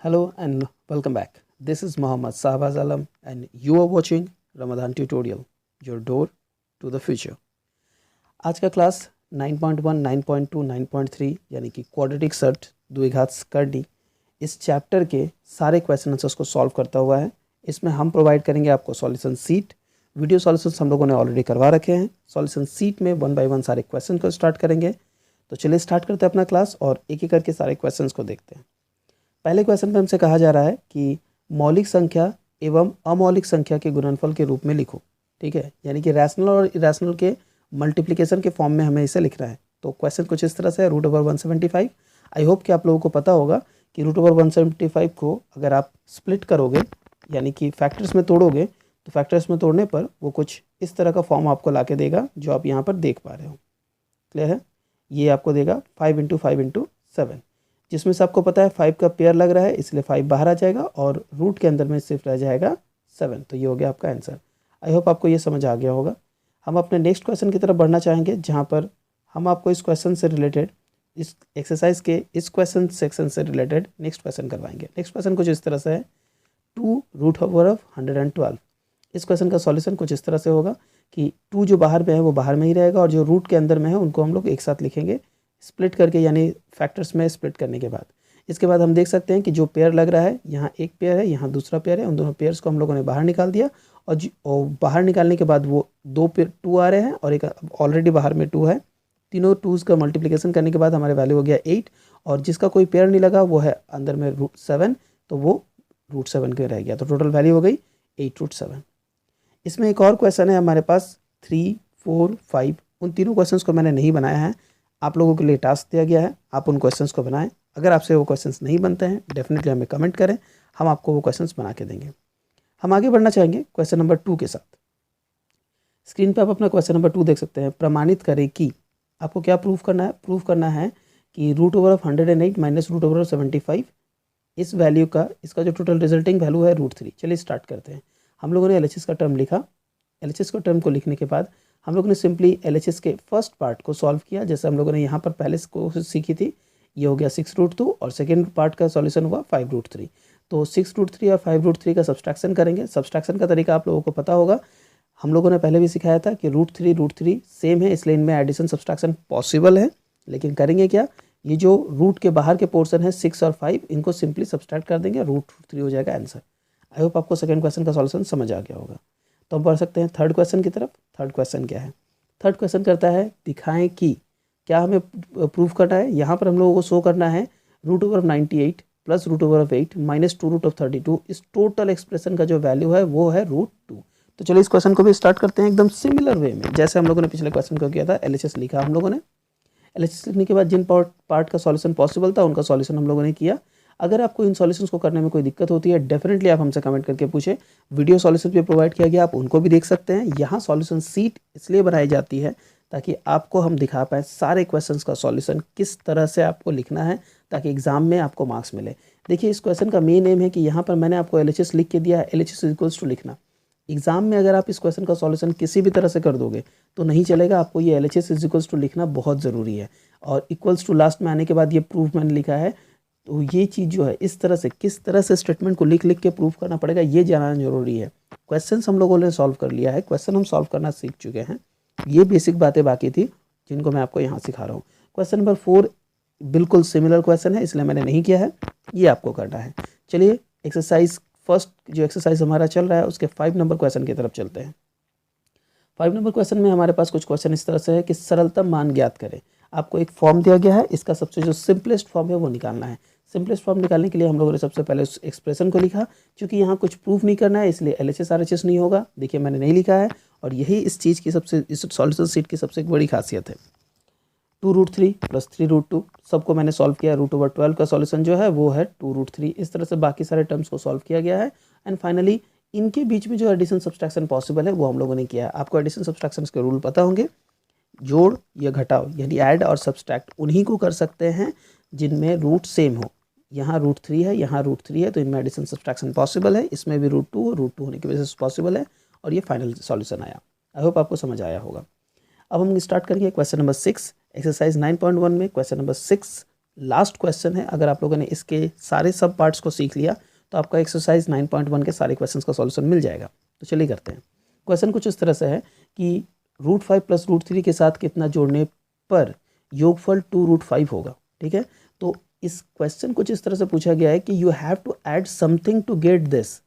Hello and welcome back. This is Mohammad Sahbaz Alam and you are watching Ramadan Tutorial, your door to the future. आज का class 9.1, 9.2, 9.3 यानी कि quadratic shirt द्विघात करनी इस chapter के सारे क्वेश्चन आंसर्स को सॉल्व करता हुआ है। इसमें हम प्रोवाइड करेंगे आपको सॉल्यूशन सीट। वीडियो सॉल्यूशंस हम लोगों ने ऑलरेडी करवा रखे हैं। सॉल्यूशन सीट में 1 बाय 1 सारे क्वेश्चन को स्टार्ट करेंगे। तो चलिए स्टार्ट करते हैं अपना क्लास और एक एक करके सारे क्वेश्चंस को देखते हैं। पहले क्वेश्चन पे हमसे कहा जा रहा है कि मौलिक संख्या एवं अमौलिक संख्या के गुणनफल के रूप में लिखो। ठीक है, यानी कि रैशनल और इरेशनल के मल्टीप्लिकेशन के फॉर्म में हमें इसे लिखना है। तो क्वेश्चन कुछ इस तरह से है, √175। आई होप कि आप लोगों को पता होगा कि √175 को अगर आप स्प्लिट करोगे यानी कि फैक्टर्स में तोड़ोगे तो फैक्टर्स में तोड़ने पर वो कुछ इस तरह का फॉर्म आपको ला के देगा जो आप यहाँ पर देख पा रहे हो। क्लियर है? ये आपको देगा 5 × 5 × 7, जिसमें से आपको पता है 5 का पेयर लग रहा है इसलिए 5 बाहर आ जाएगा और रूट के अंदर में सिर्फ रह जाएगा 7। तो ये हो गया आपका आंसर। आई होप आपको ये समझ आ गया होगा। हम अपने नेक्स्ट क्वेश्चन की तरफ बढ़ना चाहेंगे, जहाँ पर हम आपको इस क्वेश्चन से रिलेटेड, इस एक्सरसाइज के इस क्वेश्चन सेक्शन से रिलेटेड नेक्स्ट क्वेश्चन करवाएंगे। नेक्स्ट क्वेश्चन कुछ इस तरह से है, 2√112। इस क्वेश्चन का सॉल्यूशन कुछ इस तरह से होगा कि 2 जो बाहर में है वो बाहर में ही रहेगा और जो रूट के अंदर में है उनको हम लोग एक साथ लिखेंगे स्प्लिट करके, यानी फैक्टर्स में स्प्लिट करने के बाद। इसके बाद हम देख सकते हैं कि जो पेयर लग रहा है, यहाँ एक पेयर है, यहाँ दूसरा पेयर है, उन दोनों पेयर्स को हम लोगों ने बाहर निकाल दिया और बाहर निकालने के बाद वो 2 पेयर 2 आ रहे हैं और एक ऑलरेडी बाहर में 2 है। तीनों 2s का मल्टीप्लिकेशन करने के बाद हमारे वैल्यू हो गया 8 और जिसका कोई पेयर नहीं लगा वो है अंदर में √7, तो वो √7 के रह गया। तो टोटल वैल्यू हो गई 8√7। इसमें एक और क्वेश्चन है हमारे पास 3, 4, 5। उन तीनों क्वेश्चंस को मैंने नहीं बनाया है, आप लोगों के लिए टास्क दिया गया है, आप उन क्वेश्चंस को बनाएं। अगर आपसे वो क्वेश्चंस नहीं बनते हैं डेफिनेटली हमें कमेंट करें, हम आपको वो क्वेश्चंस बना के देंगे। हम आगे बढ़ना चाहेंगे क्वेश्चन नंबर 2 के साथ। स्क्रीन पे आप अपना क्वेश्चन नंबर 2 देख सकते हैं। प्रमाणित करें कि, आपको क्या प्रूफ करना है? प्रूफ करना है कि √108 - √75 इस वैल्यू का, इसका जो टोटल रिजल्टिंग वैल्यू है √3। चलिए स्टार्ट करते हैं। हम लोगों ने LHS का टर्म लिखा। LHS का टर्म को लिखने के बाद हम लोगों ने सिंपली LHS के फर्स्ट पार्ट को सॉल्व किया, जैसे हम लोगों ने यहाँ पर पहले को सीखी थी। ये हो गया 6√2 और सेकेंड पार्ट का सॉल्यूशन हुआ 5√3। तो 6√3 और 5√3 का सब्सट्रैक्शन करेंगे। सब्सट्रैक्शन का तरीका आप लोगों को पता होगा, हम लोगों ने पहले भी सिखाया था कि √3 सेम है, इसलिए इनमें एडिशन सब्सट्रैक्शन पॉसिबल है। लेकिन करेंगे क्या, ये जो रूट के बाहर के पोर्शन है 6 और 5, इनको सिंपली सब्सट्रैक्ट कर देंगे, √3 हो जाएगा आंसर। आई होप आपको सेकंड क्वेश्चन का सॉल्यूशन समझ आ गया होगा। तो हम बढ़ सकते हैं थर्ड क्वेश्चन की तरफ। थर्ड क्वेश्चन क्या है? थर्ड क्वेश्चन करता है दिखाएं कि, क्या हमें प्रूफ करना है? यहाँ पर हम लोगों को शो करना है √98 + √8 - 2√32। इस टोटल एक्सप्रेशन का जो वैल्यू है वो है √2। तो चलिए इस क्वेश्चन को भी स्टार्ट करते हैं एकदम सिमिलर वे में, जैसे हम लोगों ने पिछले क्वेश्चन को किया था। LHS लिखा हम लोगों ने। LHS लिखने के बाद जिन पार्ट का सॉल्यूशन पॉसिबल था उनका सॉल्यूशन हम लोगों ने किया। अगर आपको इन सॉल्यूशंस को करने में कोई दिक्कत होती है डेफिनेटली आप हमसे कमेंट करके पूछे। वीडियो सॉल्यूशन भी प्रोवाइड किया गया, आप उनको भी देख सकते हैं। यहाँ सॉल्यूशन सीट इसलिए बनाई जाती है ताकि आपको हम दिखा पाएँ सारे क्वेश्चंस का सॉल्यूशन किस तरह से आपको लिखना है, ताकि एग्जाम में आपको मार्क्स मिले। देखिए इस क्वेश्चन का मेन एम है कि यहाँ पर मैंने आपको LHS लिख के दिया है, LHS = लिखना। एग्जाम में अगर आप इस क्वेश्चन का सॉल्यूशन किसी भी तरह से कर दोगे तो नहीं चलेगा, आपको ये LHS = लिखना बहुत ज़रूरी है। और इक्वल्स टू लास्ट में आने के बाद ये प्रूफ मैंने लिखा है, तो ये चीज़ जो है इस तरह से, किस तरह से स्टेटमेंट को लिख लिख के प्रूफ करना पड़ेगा ये जानना जरूरी है। क्वेश्चन हम लोगों ने सॉल्व कर लिया है, क्वेश्चन हम सॉल्व करना सीख चुके हैं। ये बेसिक बातें बाकी थी जिनको मैं आपको यहाँ सिखा रहा हूँ। क्वेश्चन नंबर 4 बिल्कुल सिमिलर क्वेश्चन है, इसलिए मैंने नहीं किया है, ये आपको करना है। चलिए एक्सरसाइज फर्स्ट जो एक्सरसाइज हमारा चल रहा है उसके 5 नंबर क्वेश्चन की तरफ चलते हैं। 5 नंबर क्वेश्चन में हमारे पास कुछ क्वेश्चन इस तरह से है कि सरलतम मान ज्ञात करें। आपको एक फॉर्म दिया गया है, इसका सबसे जो सिंपलेस्ट फॉर्म है वो निकालना है। सिंपलेस्ट फॉर्म निकालने के लिए हम लोगों ने सबसे पहले उस एक्सप्रेशन को लिखा। क्योंकि यहाँ कुछ प्रूफ नहीं करना है इसलिए LHS RHS नहीं होगा। देखिए मैंने नहीं लिखा है और यही इस चीज़ की सबसे, इस सॉल्यूशन सीट की सबसे बड़ी खासियत है। 2√3 + 3√2 सबको मैंने सॉल्व किया। √12 का सॉल्यूशन जो है वो है 2√3। इस तरह से बाकी सारे टर्म्स को सॉल्व किया गया है एंड फाइनली इनके बीच में जो एडिशन सब्सट्रैक्शन पॉसिबल है वो हम लोगों ने किया है। आपको एडिशन सब्सट्रैक्शन के रूल पता होंगे, जोड़ या घटाओ यानी ऐड और सब्सट्रैक्ट उन्हीं को कर सकते हैं जिनमें रूट सेम हो। यहाँ √3 है, यहाँ √3 है, तो इनमें एडिशन सब्सट्रैक्शन पॉसिबल है। इसमें भी √2 होने की वजह से पॉसिबल है और ये फाइनल सॉल्यूशन आया। आई होप आपको समझ आया होगा। अब हम स्टार्ट करेंगे क्वेश्चन नंबर 6। एक्सरसाइज 9.1 में क्वेश्चन नंबर 6 लास्ट क्वेश्चन है। अगर आप लोगों ने इसके सारे सब पार्ट्स को सीख लिया तो आपका एक्सरसाइज 9.1 के सारे क्वेश्चंस का सॉल्यूशन मिल जाएगा। तो चलिए करते हैं। क्वेश्चन कुछ इस तरह से है कि √5 + √3 के साथ कितना जोड़ने पर योगफल 2√5 होगा। ठीक है, तो इस क्वेश्चन कुछ इस तरह से पूछा गया है कि you have to add something to get this,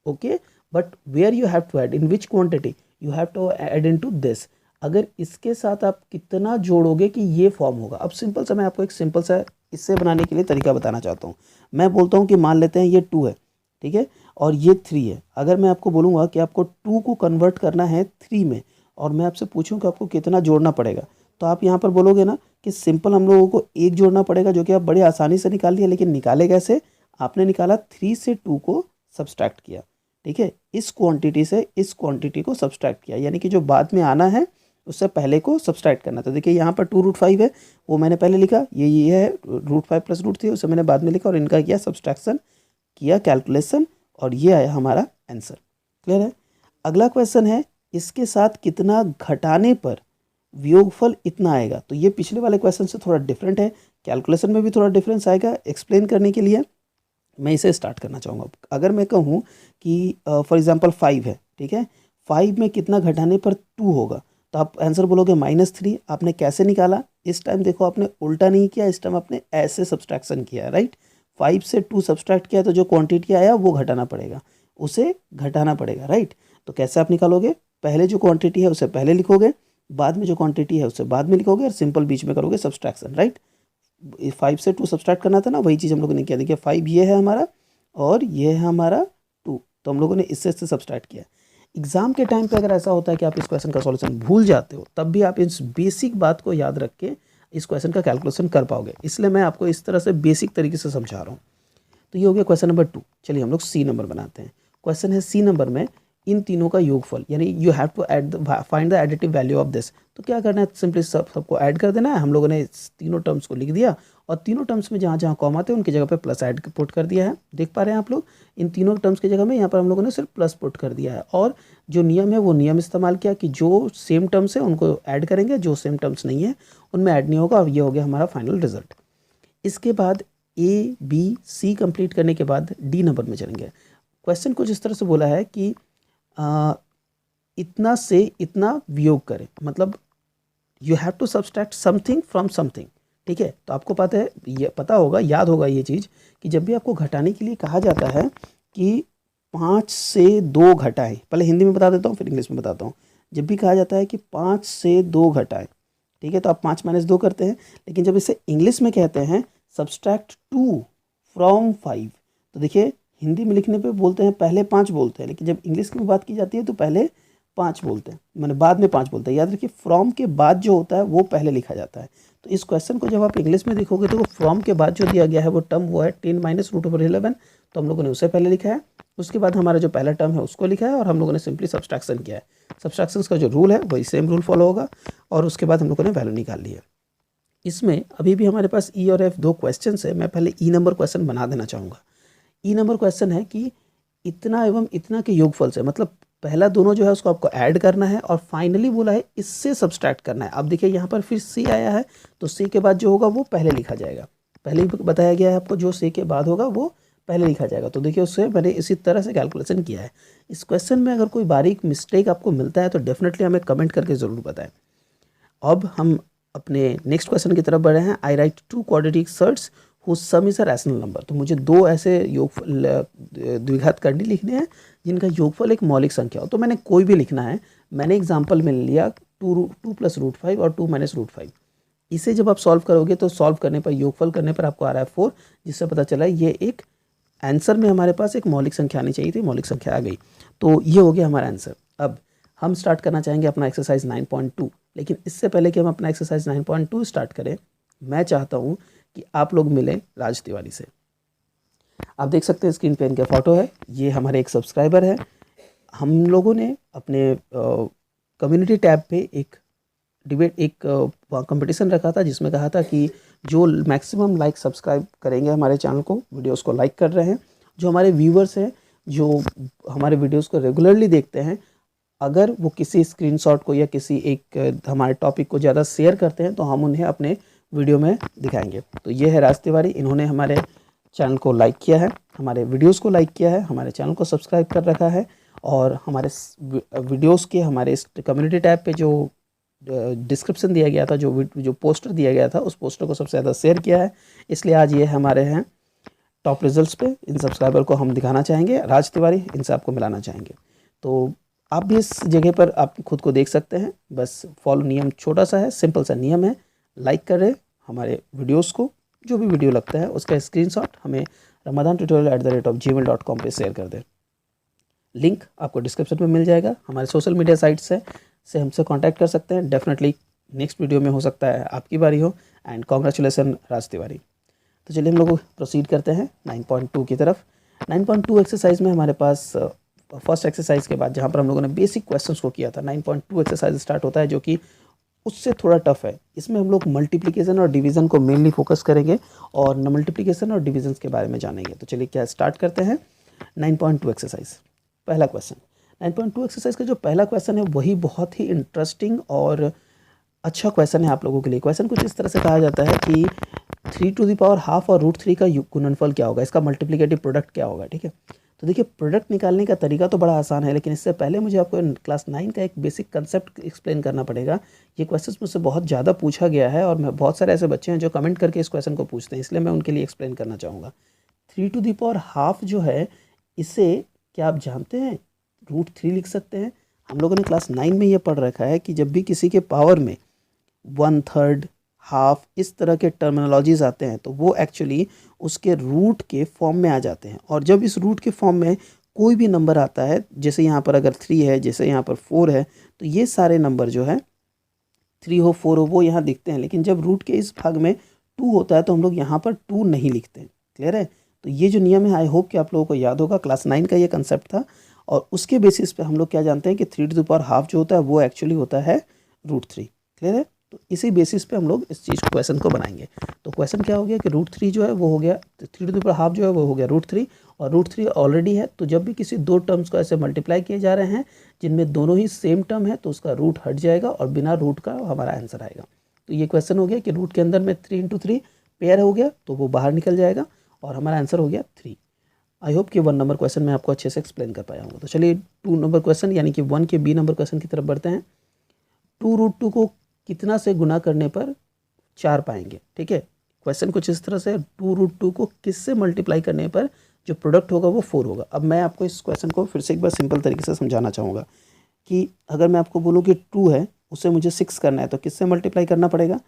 okay, but where you have to add, in which quantity you have to add into this. अगर इसके साथ आप कितना जोड़ोगे कि ये फॉर्म होगा। अब सिंपल सा मैं आपको एक सिंपल सा इससे बनाने के लिए तरीका बताना चाहता हूँ। मैं बोलता हूँ कि मान लेते हैं ये 2 है, ठीक है, और ये 3 है। अगर मैं आपको बोलूँगा कि आपको 2 को कन्वर्ट करना है 3 में, और मैं आपसे पूछूं कि आपको कितना जोड़ना पड़ेगा, तो आप यहाँ पर बोलोगे ना कि सिंपल हम लोगों को 1 जोड़ना पड़ेगा, जो कि आप बड़े आसानी से निकाल लिया। लेकिन निकाले कैसे? आपने निकाला 3 से 2 को सब्सट्रैक्ट किया, ठीक है, इस क्वांटिटी से इस क्वांटिटी को सब्सट्रैक्ट किया, यानी कि जो बाद में आना है उससे पहले को सब्सट्रैक्ट करना। तो देखिए यहाँ पर 2√5 है, वो मैंने पहले लिखा, ये है √5 + √3, उसे मैंने बाद में लिखा और इनका किया सब्सट्रैक्शन, किया कैलकुलेशन, और ये आया हमारा आंसर। क्लियर है? अगला क्वेश्चन है, इसके साथ कितना घटाने पर वियोगफल इतना आएगा। तो ये पिछले वाले क्वेश्चन से थोड़ा डिफरेंट है, कैलकुलेशन में भी थोड़ा डिफरेंस आएगा। एक्सप्लेन करने के लिए मैं इसे स्टार्ट करना चाहूँगा। अगर मैं कहूँ कि फॉर एग्जांपल 5 है, ठीक है, 5 में कितना घटाने पर 2 होगा, तो आप आंसर बोलोगे -3। आपने कैसे निकाला? इस टाइम देखो आपने उल्टा नहीं किया, इस टाइम आपने ऐसे सब्सट्रैक्शन किया, राइट। 5 से 2 सब्सट्रैक्ट किया तो जो क्वांटिटी आया वो घटाना पड़ेगा, उसे घटाना पड़ेगा, राइट। तो कैसे आप निकालोगे? पहले जो क्वांटिटी है उसे पहले लिखोगे, बाद में जो क्वांटिटी है उसे बाद में लिखोगे, और सिंपल बीच में करोगे सब्सट्रैक्शन, राइट। 5 से 2 सब्सट्रैक्ट करना था ना, वही चीज़ हम लोगों ने किया। देखिए 5 ये है हमारा और ये है हमारा 2, तो हम लोगों ने इससे सब्सट्रैक्ट किया। एग्जाम के टाइम पे अगर ऐसा होता है कि आप इस क्वेश्चन का सॉल्यूशन भूल जाते हो, तब भी आप इस बेसिक बात को याद रख के इस क्वेश्चन का कैलकुलेशन कर पाओगे। इसलिए मैं आपको इस तरह से बेसिक तरीके से समझा रहा हूँ। तो ये हो गया क्वेश्चन नंबर 2। चलिए हम लोग सी नंबर बनाते हैं। क्वेश्चन है सी नंबर में इन तीनों का योगफल, यानी you have to find the additive value of this. तो क्या करना है? सिंपली सबको ऐड कर देना है। हम लोगों ने तीनों टर्म्स को लिख दिया और तीनों टर्म्स में जहाँ जहाँ कॉमा थे उनकी जगह पे प्लस ऐड पुट कर दिया है। देख पा रहे हैं आप लोग? इन तीनों टर्म्स की जगह में यहाँ पर हम लोगों ने सिर्फ प्लस पुट कर दिया है, और जो नियम है वो नियम इस्तेमाल किया कि जो सेम टर्म्स है उनको ऐड करेंगे, जो सेम टर्म्स नहीं है उनमें ऐड नहीं होगा, और ये हो गया हमारा फाइनल रिजल्ट। इसके बाद A, B, C कंप्लीट करने के बाद D नंबर में चलेंगे। क्वेश्चन कुछ इस तरह से बोला है कि इतना से इतना वियोग करें, मतलब you have to subtract something from something, ठीक है। तो आपको पता है, ये पता होगा, याद होगा ये चीज़ कि जब भी आपको घटाने के लिए कहा जाता है कि 5 से 2 घटाएं, पहले हिंदी में बता देता हूँ फिर इंग्लिश में बताता हूँ। जब भी कहा जाता है कि 5 से 2 घटाएं, ठीक है, तो आप 5 - 2 करते हैं। लेकिन जब इसे इंग्लिश में कहते हैं सब्सट्रैक्ट 2 फ्रॉम 5, तो देखिए हिंदी में लिखने पे बोलते हैं पहले 5 बोलते हैं, लेकिन जब इंग्लिश की बात की जाती है तो पहले 5 बोलते हैं, मैंने बाद में 5 बोलते हैं। याद रखिए फ्रॉम के बाद जो होता है वो पहले लिखा जाता है। तो इस क्वेश्चन को जब आप इंग्लिश में देखोगे तो फ्रॉम के बाद जो दिया गया है वो टर्म वो है 10 - √11, तो हम लोगों ने उसे पहले लिखा है। उसके बाद हमारा जो पहला टर्म है उसको लिखा है, और हम लोगों ने सिंपली सब्सट्रैक्शन किया है। सब्सट्रैक्शन का जो रूल है वही सेम रूल फॉलो होगा, और उसके बाद हम लोगों ने वैल्यू निकाल ली है। इसमें अभी भी हमारे पास ई और एफ 2 क्वेश्चन है। मैं पहले ई नंबर क्वेश्चन बना देना चाहूँगा। ई नंबर क्वेश्चन है कि इतना एवं इतना के योगफल से, मतलब पहला दोनों जो है उसको आपको ऐड करना है, और फाइनली बोला है इससे सब्सट्रैक्ट करना है। अब देखिए यहाँ पर फिर सी आया है, तो सी के बाद जो होगा वो पहले लिखा जाएगा। पहले ही बताया गया है आपको, जो सी के बाद होगा वो पहले लिखा जाएगा। तो देखिए उससे मैंने इसी तरह से कैलकुलेशन किया है। इस क्वेश्चन में अगर कोई बारीक मिस्टेक आपको मिलता है तो डेफिनेटली हमें कमेंट करके ज़रूर बताएं। अब हम अपने नेक्स्ट क्वेश्चन की तरफ बढ़े हैं। I write 2 quadratic surds whose sum is a rational number. तो मुझे 2 ऐसे योगफल द्विघात करनी लिखने हैं जिनका योगफल एक मौलिक संख्या हो। तो मैंने कोई भी लिखना है, मैंने एग्जांपल में लिया 2 + √5 और 2 - √5। इसे जब आप सॉल्व करोगे तो सॉल्व करने पर, योगफल करने पर आपको आ रहा है 4, जिससे पता चला ये एक आंसर में हमारे पास एक मौलिक संख्या आनी चाहिए थी, मौलिक संख्या आ गई। तो ये हो गया हमारा आंसर। अब हम स्टार्ट करना चाहेंगे अपना एक्सरसाइज 9.2, लेकिन इससे पहले कि हम अपना एक्सरसाइज 9.2 स्टार्ट करें, मैं चाहता हूँ कि आप लोग मिलें राज तिवारी से। आप देख सकते हैं स्क्रीन पे इनका फ़ोटो है, ये हमारे एक सब्सक्राइबर है। हम लोगों ने अपने कम्युनिटी टैब पे एक कंपटीशन रखा था, जिसमें कहा था कि जो मैक्सिमम लाइक सब्सक्राइब करेंगे हमारे चैनल को, वीडियोस को लाइक कर रहे हैं, जो हमारे व्यूवर्स हैं, जो हमारे वीडियोस को रेगुलरली देखते हैं, अगर वो किसी स्क्रीनशॉट को या किसी एक हमारे टॉपिक को ज़्यादा शेयर करते हैं तो हम उन्हें अपने वीडियो में दिखाएंगे। तो ये है राज तिवारी, इन्होंने हमारे चैनल को लाइक किया है, हमारे वीडियोस को लाइक किया है, हमारे चैनल को सब्सक्राइब कर रखा है और हमारे वीडियोस के हमारे इस कम्युनिटी टैब पे जो डिस्क्रिप्शन दिया गया था, जो पोस्टर दिया गया था, उस पोस्टर को सबसे ज़्यादा शेयर किया है। इसलिए आज ये हमारे हैं टॉप रिजल्ट्स पे। इन सब्सक्राइबर को हम दिखाना चाहेंगे, राज तिवारी, इनसे आपको मिलाना चाहेंगे। तो आप भी इस जगह पर आप खुद को देख सकते हैं। बस फॉलो नियम छोटा सा है, सिंपल सा नियम है। लाइक करें हमारे वीडियोस को, जो भी वीडियो लगता है उसका स्क्रीनशॉट हमें ramadantutorial@gmail.com पे शेयर कर दें। लिंक आपको डिस्क्रिप्शन में मिल जाएगा। हमारे सोशल मीडिया साइट से हमसे कांटेक्ट कर सकते हैं। डेफिनेटली नेक्स्ट वीडियो में हो सकता है आपकी बारी हो। And congratulation Raj Tiwari. तो चलिए हम लोग प्रोसीड करते हैं 9.2 की तरफ। 9.2 एक्सरसाइज में हमारे पास फर्स्ट एक्सरसाइज के बाद जहाँ पर हम लोगों ने बेसिक क्वेश्चंस को किया था, 9.2 एक्सरसाइज स्टार्ट होता है जो कि उससे थोड़ा टफ है। इसमें हम लोग मल्टीप्लिकेशन और डिवीज़न को मेनली फोकस करेंगे और मल्टीप्लिकेशन और डिवीजन के बारे में जानेंगे। तो चलिए क्या स्टार्ट करते हैं 9.2 एक्सरसाइज। पहला क्वेश्चन 9.2 एक्सरसाइज का जो पहला क्वेश्चन है वही बहुत ही इंटरेस्टिंग और अच्छा क्वेश्चन है आप लोगों के लिए। क्वेश्चन कुछ इस तरह से कहा जाता है कि 3^½ और √3 का गुणनफल क्या होगा, इसका मल्टीप्लिकेटिव प्रोडक्ट क्या होगा। ठीक है, तो देखिए प्रोडक्ट निकालने का तरीका तो बड़ा आसान है, लेकिन इससे पहले मुझे आपको क्लास 9 का एक बेसिक कंसेप्ट एक्सप्लेन करना पड़ेगा। ये क्वेश्चन मुझसे बहुत ज़्यादा पूछा गया है और मैं बहुत सारे ऐसे बच्चे हैं जो कमेंट करके इस क्वेश्चन को पूछते हैं, इसलिए मैं उनके लिए एक्सप्लेन करना चाहूँगा। 3^½ जो है, इसे क्या आप जानते हैं √3 लिख सकते हैं। हम लोगों ने क्लास 9 में ये पढ़ रखा है कि जब भी किसी के पावर में 1/3, हाफ इस तरह के टर्मिनोलॉजीज आते हैं तो वो एक्चुअली उसके रूट के फॉर्म में आ जाते हैं। और जब इस रूट के फॉर्म में कोई भी नंबर आता है, जैसे यहाँ पर अगर 3 है, जैसे यहाँ पर 4 है, तो ये सारे नंबर जो है 3 हो 4 हो वो यहाँ दिखते हैं। लेकिन जब रूट के इस भाग में 2 होता है तो हम लोग यहाँ पर 2 नहीं लिखते हैं। क्लियर है? तो ये जो नियम है आई होप कि आप लोगों को याद होगा। क्लास 9 का ये कंसेप्ट था और उसके बेसिस पे हम लोग क्या जानते हैं कि 3^½ जो होता है वो एक्चुअली होता है √3। क्लियर है? तो इसी बेसिस पे हम लोग इस चीज़ को क्वेश्चन को बनाएंगे। तो क्वेश्चन क्या हो गया कि √3 जो है वो हो गया, 3^½ जो है वो हो गया √3 और √3 ऑलरेडी है। तो जब भी किसी दो टर्म्स को ऐसे मल्टीप्लाई किए जा रहे हैं जिनमें दोनों ही सेम टर्म है तो उसका रूट हट जाएगा और बिना रूट का हमारा आंसर आएगा। तो ये क्वेश्चन हो गया कि रूट के अंदर में 3 × 3 पेयर हो गया तो वो बाहर निकल जाएगा और हमारा आंसर हो गया 3। आई होप कि 1 नंबर क्वेश्चन मैं आपको अच्छे से एक्सप्लेन कर पाया हूँ। तो चलिए 2 नंबर क्वेश्चन यानी कि 1 के बी नंबर क्वेश्चन की तरफ बढ़ते हैं। 2√2 को कितना से गुना करने पर 4 पाएंगे। ठीक है, क्वेश्चन कुछ इस तरह से 2√2 को किससे मल्टीप्लाई करने पर जो प्रोडक्ट होगा वो 4 होगा। अब मैं आपको इस क्वेश्चन को फिर से एक बार सिंपल तरीके से समझाना चाहूँगा कि अगर मैं आपको बोलूँ कि 2 है, उसे मुझे 6 करना है तो किससे मल्टीप्लाई करना पड़ेगा?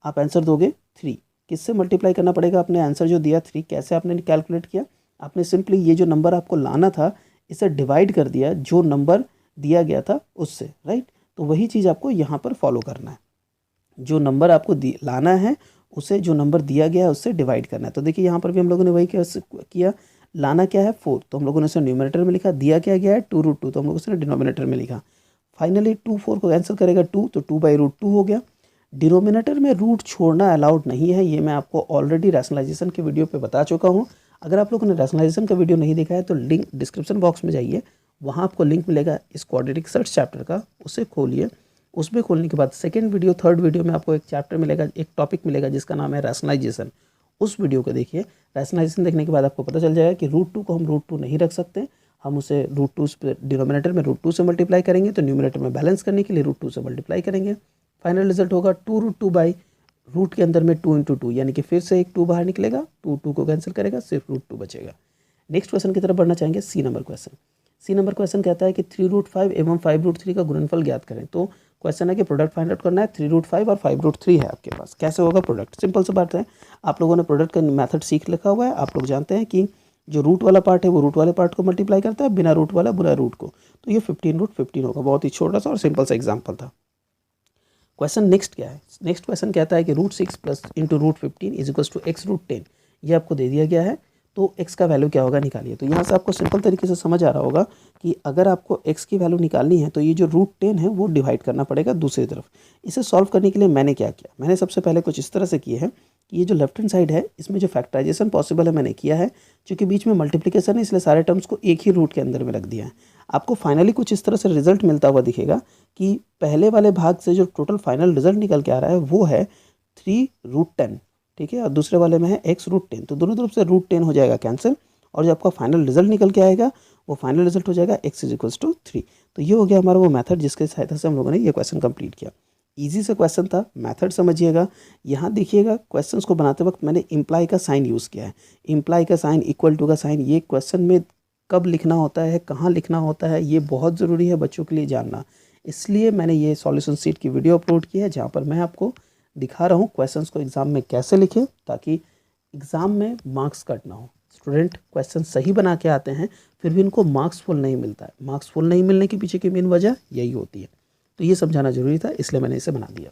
आप आंसर दोगे 3। किससे मल्टीप्लाई करना पड़ेगा? आपने आंसर जो दिया 3, कैसे आपने कैलकुलेट किया? आपने सिंपली ये जो नंबर आपको लाना था इसे डिवाइड कर दिया जो नंबर दिया गया था उससे, राइट? तो वही चीज़ आपको यहाँ पर फॉलो करना है। जो नंबर आपको लाना है उसे जो नंबर दिया गया है उससे डिवाइड करना है। तो देखिए यहाँ पर भी हम लोगों ने वही किया। लाना क्या है 4, तो हम लोगों ने उसे न्यूमरेटर में लिखा। दिया क्या गया है 2√2, तो हम लोग उसे डिनोमिनेटर में लिखा। फाइनली 2 4 को कैंसिल करेगा 2, तो 2/√2 हो गया। डिनोमिनेटर में रूट छोड़ना अलाउड नहीं है, ये मैं आपको ऑलरेडी रैशनलाइजेशन के वीडियो पे बता चुका हूँ। अगर आप लोगों ने रैशनलाइजेशन का वीडियो नहीं देखा है तो लिंक डिस्क्रिप्शन बॉक्स में जाइए, वहाँ आपको लिंक मिलेगा इस क्वाड्रेटिक सर्च चैप्टर का, उसे खोलिए। उसमें खोलने के बाद सेकंड वीडियो, थर्ड वीडियो में आपको एक चैप्टर मिलेगा, एक टॉपिक मिलेगा जिसका नाम है रैशनलाइजेशन। उस वीडियो को देखिए। रैशनलाइजेशन देखने के बाद आपको पता चल जाएगा कि √2 को हम √2 नहीं रख सकते, हम उसे √2 डिनोमिनेटर में √2 से मल्टीप्लाई करेंगे, तो न्यूमरेटर में बैलेंस करने के लिए √2 से मल्टीप्लाई करेंगे। फाइनल रिजल्ट होगा 2√2 बाई रूट के अंदर में 2 × 2, यानी कि फिर से एक 2 बाहर निकलेगा, 2 को कैंसिल करेगा, सिर्फ √2 बचेगा। नेक्स्ट क्वेश्चन की तरफ बढ़ना चाहेंगे, C number question. C number question कहता है कि 3√5 एवं 5√3 का गुणनफल ज्ञात करें। तो क्वेश्चन है कि प्रोडक्ट फाइंड आउट करना है। 3√5 और 5√3 है आपके पास, कैसे होगा प्रोडक्ट? सिंपल सी बात है, आप लोगों ने प्रोडक्ट का मेथड सीख लिखा हुआ है। आप लोग जानते हैं कि जो रूट वाला पार्ट है वो रूट वाले पार्ट को मल्टीप्लाई करता है, बिना रूट वाला बिना रूट को। तो ये 15√15 होगा। बहुत ही छोटा सा और सिंपल सा एग्जाम्पल था। क्वेश्चन नेक्स्ट क्या है? नेक्स्ट क्वेश्चन कहता है कि √6 + √15 = x√10। ये आपको दे दिया गया है, तो x का वैल्यू क्या होगा निकालिए। तो यहाँ से आपको सिंपल तरीके से समझ आ रहा होगा कि अगर आपको x की वैल्यू निकालनी है तो ये जो √10 है वो डिवाइड करना पड़ेगा दूसरी तरफ। इसे सॉल्व करने के लिए मैंने क्या किया, मैंने सबसे पहले कुछ इस तरह से किए हैं कि ये जो लेफ्ट हैंड साइड है इसमें जो फैक्टराइजेशन पॉसिबल है मैंने किया है, क्योंकि बीच में मल्टीप्लिकेशन है इसलिए सारे टर्म्स को एक ही रूट के अंदर में रख दिया है। आपको फाइनली कुछ इस तरह से रिजल्ट मिलता हुआ दिखेगा कि पहले वाले भाग से जो टोटल फाइनल रिजल्ट निकल के आ रहा है वो है 3√10, ठीक है, और दूसरे वाले में है x√10, तो दोनों तरफ से √10 हो जाएगा कैंसिल, और जो आपका फाइनल रिजल्ट निकल के आएगा वो फाइनल रिजल्ट हो जाएगा x = 3। तो ये हो गया हमारा वो मेथड जिसके सहायता से हम लोगों ने ये क्वेश्चन कंप्लीट किया। इजी सा क्वेश्चन था, मेथड समझिएगा। यहाँ देखिएगा क्वेश्चंस को बनाते वक्त मैंने इम्प्लाई का साइन यूज़ किया है। इम्प्लाई का साइन, इक्वल टू का साइन, ये क्वेश्चन में कब लिखना होता है, कहाँ लिखना होता है, ये बहुत ज़रूरी है बच्चों के लिए जानना। इसलिए मैंने ये सॉल्यूशन सीट की वीडियो अपलोड की है जहाँ पर मैं आपको दिखा रहा हूँ क्वेश्चंस को एग्ज़ाम में कैसे लिखें, ताकि एग्ज़ाम में मार्क्स कट ना हो। स्टूडेंट क्वेश्चन सही बना के आते हैं फिर भी उनको मार्क्स फुल नहीं मिलता है। मार्क्स फुल नहीं मिलने के पीछे की मेन वजह यही होती है। तो ये समझाना जरूरी था, इसलिए मैंने इसे बना दिया।